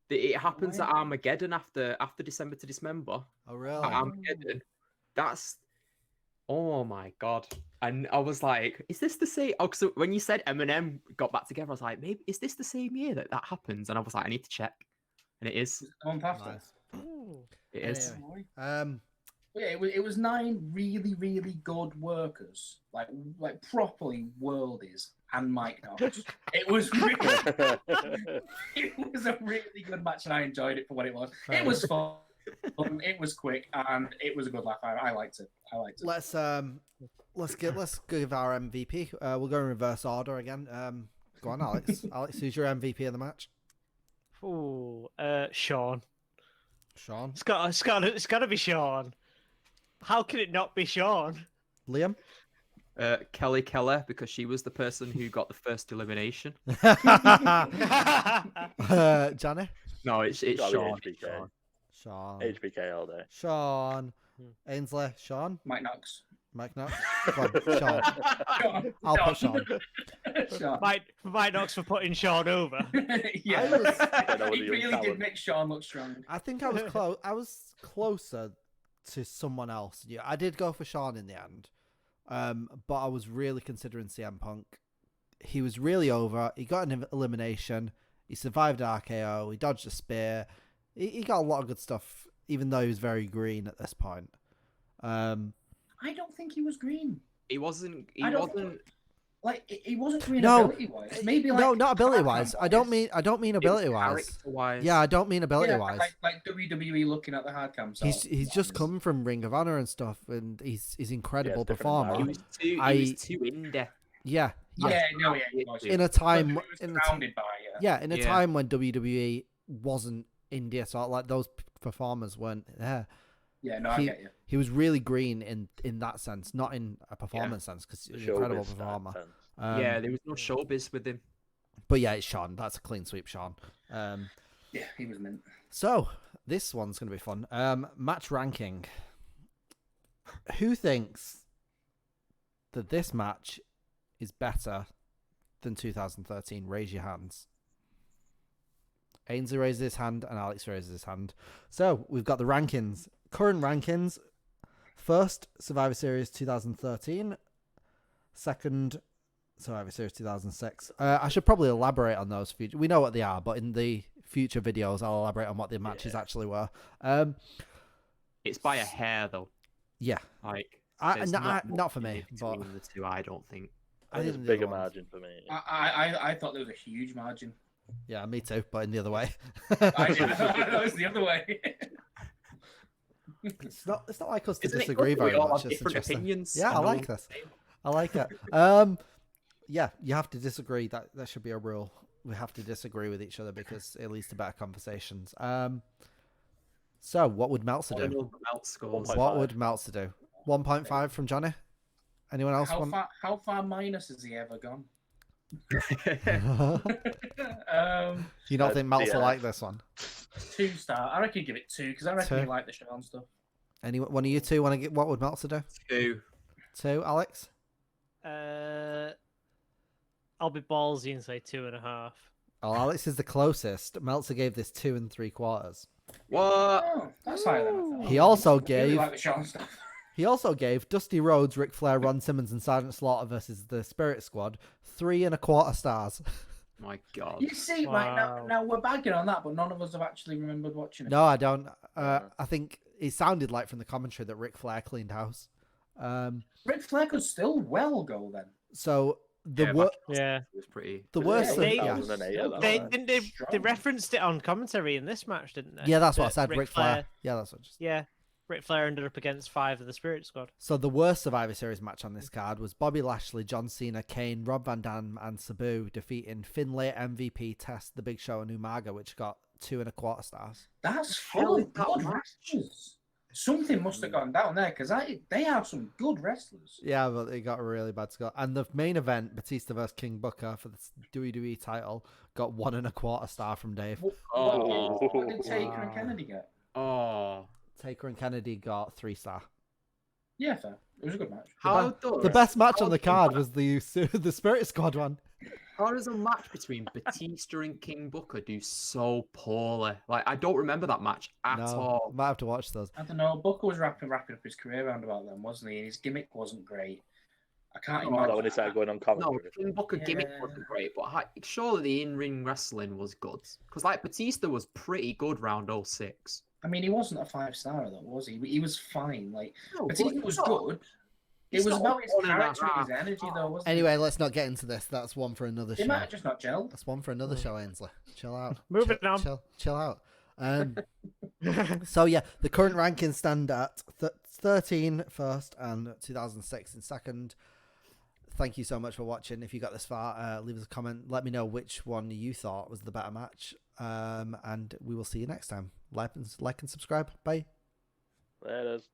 It happens at When? Armageddon after December to Dismember. Oh, really? At Armageddon. That's oh my god. And I was like, is this the same? Oh, so when you said Eminem got back together, I was like, maybe is this the same year that happens? And I was like, I need to check. And it is. On past Nice. It is. Anyway. Yeah, it was 9 really, really good workers, like properly worldies and Mike Knox. It was really, it was a really good match, and I enjoyed it for what it was. It was fun, it was quick, and it was a good laugh. I liked it. Let's give our MVP. We'll go in reverse order again. Go on, Alex. Alex, who's your MVP of the match? Ooh, Shawn. Shawn. It's got to be Shawn. How can it not be Shawn? Liam. Kelly Keller, because she was the person who got the first elimination. Jonny. No, it's Shawn. HBK. Shawn. HBK all day. Shawn. Ainsley. Shawn. Mike Knox. Mike Knox. Come on, Shawn. I'll put Shawn. Mike Knox for putting Shawn over. Yeah, was he really did make Shawn look strong. I think I was close. I was closer to someone else. Yeah, I did go for Shawn in the end, but I was really considering CM Punk. He was really over. He got an elimination. He survived RKO. He dodged a spear. He got a lot of good stuff, even though he was very green at this point. I don't think he was green. He wasn't. He I don't wasn't. Like he wasn't green No, ability-wise. Maybe like no, not ability-wise. character-wise. I don't mean ability-wise. Character-wise. Yeah, I don't mean ability-wise. Like WWE looking at the hard cam. He's just come from Ring of Honor and stuff, and he's incredible different performer. He was too in depth. Yeah. Yeah, no, yeah, he was. In a time, He was surrounded by in a time when WWE wasn't India, so like those performers weren't there. Yeah, no, I get you. He was really green in that sense, not in a performance sense, because he's an incredible performer. Yeah, there was no showbiz with him. But yeah, it's Shawn. That's a clean sweep, Shawn. Yeah, he was mint. So this one's going to be fun. Match ranking. Who thinks that this match is better than 2013? Raise your hands. Ainsley raises his hand and Alex raises his hand. So we've got the rankings. Current rankings. First, Survivor Series 2013. Second, Survivor Series 2006. I should probably elaborate on those. We know what they are, but in the future videos, I'll elaborate on what the matches actually were. It's by a hair, though. Yeah. Like, not for me, but between the two, I don't think. I think it's a bigger margin for me. I thought there was a huge margin. Yeah, me too, but in the other way. I thought it was the other way. It's not like us to Isn't it disagree good? We very all much. have It's different interesting. opinions. Yeah, I and like all- this. I like it. Yeah, you have to disagree. That should be a rule. We have to disagree with each other because it leads to better conversations. So what would Meltzer do? Final melt scores. 1.5. What would Meltzer do? 1.5 from Jonny? Anyone else want? How far minus has he ever gone? You don't think Meltzer yeah. like this one? 2 star. I reckon give it 2 because I reckon 2. he liked the Shawn stuff. One of you two want to get? What would Meltzer do? 2. 2, Alex? I'll be ballsy and say 2.5. Oh, Alex is the closest. Meltzer gave this 2 3/4. What? Oh, that's higher than I thought. He also I really gave like the Shawn stuff. He also gave Dusty Rhodes, Ric Flair, Ron Simmons, and Sergeant Slaughter versus the Spirit Squad 3.25 stars. My God. You see, right now we're bagging on that, but none of us have actually remembered watching it. No, I don't. I think it sounded like from the commentary that Ric Flair cleaned house. Ric Flair could still well go then. So the It was pretty. the worst They- thing, yeah. 2008 at that They point. didn't they Strong. referenced it on commentary in this match, didn't they? Yeah, that's what I That said. Ric Flair. Yeah, that's what. Yeah, Ric Flair ended up against 5 of the Spirit Squad. So the worst Survivor Series match on this card was Bobby Lashley, John Cena, Kane, Rob Van Dam, and Sabu defeating Finlay, MVP, Test, The Big Show, and Umaga, which got 2.25 stars. That's hell full is of that good match? wrestlers. Something must have gone down there because they have some good wrestlers. Yeah, but they got a really bad score. And the main event, Batista vs King Booker for the WWE title, got 1.25 star from Dave. What did Taker and Kennedy get? Oh. Taker and Kennedy got 3 star. Yeah, fair. It was a good match. The best match on the card was the Spirit Squad one. How does a match between Batista and King Booker do so poorly? Like, I don't remember that match at all. Might have to watch those. I don't know. Booker was wrapping up his career around about then, wasn't he? And his gimmick wasn't great. I can't Not imagine. when he started going on No, commentary. King Booker gimmick wasn't great, but surely the in-ring wrestling was good. Because, like, Batista was pretty good round 06. I mean, he wasn't a 5-star though, was he? He was fine. Like, No, but but he was he's not- good. It he's was not about his 1.5 character and his energy, though, wasn't Anyway, let's not get into this. That's one for another it? It show. might have just not gelled. That's one for another show, Ainsley. Chill out. Moving chill, on. Chill out. So yeah, the current rankings stand at 13 first and 2006 in second. Thank you so much for watching. If you got this far, leave us a comment. Let me know which one you thought was the better match. And we will see you next time. Like and subscribe. Bye. There it is.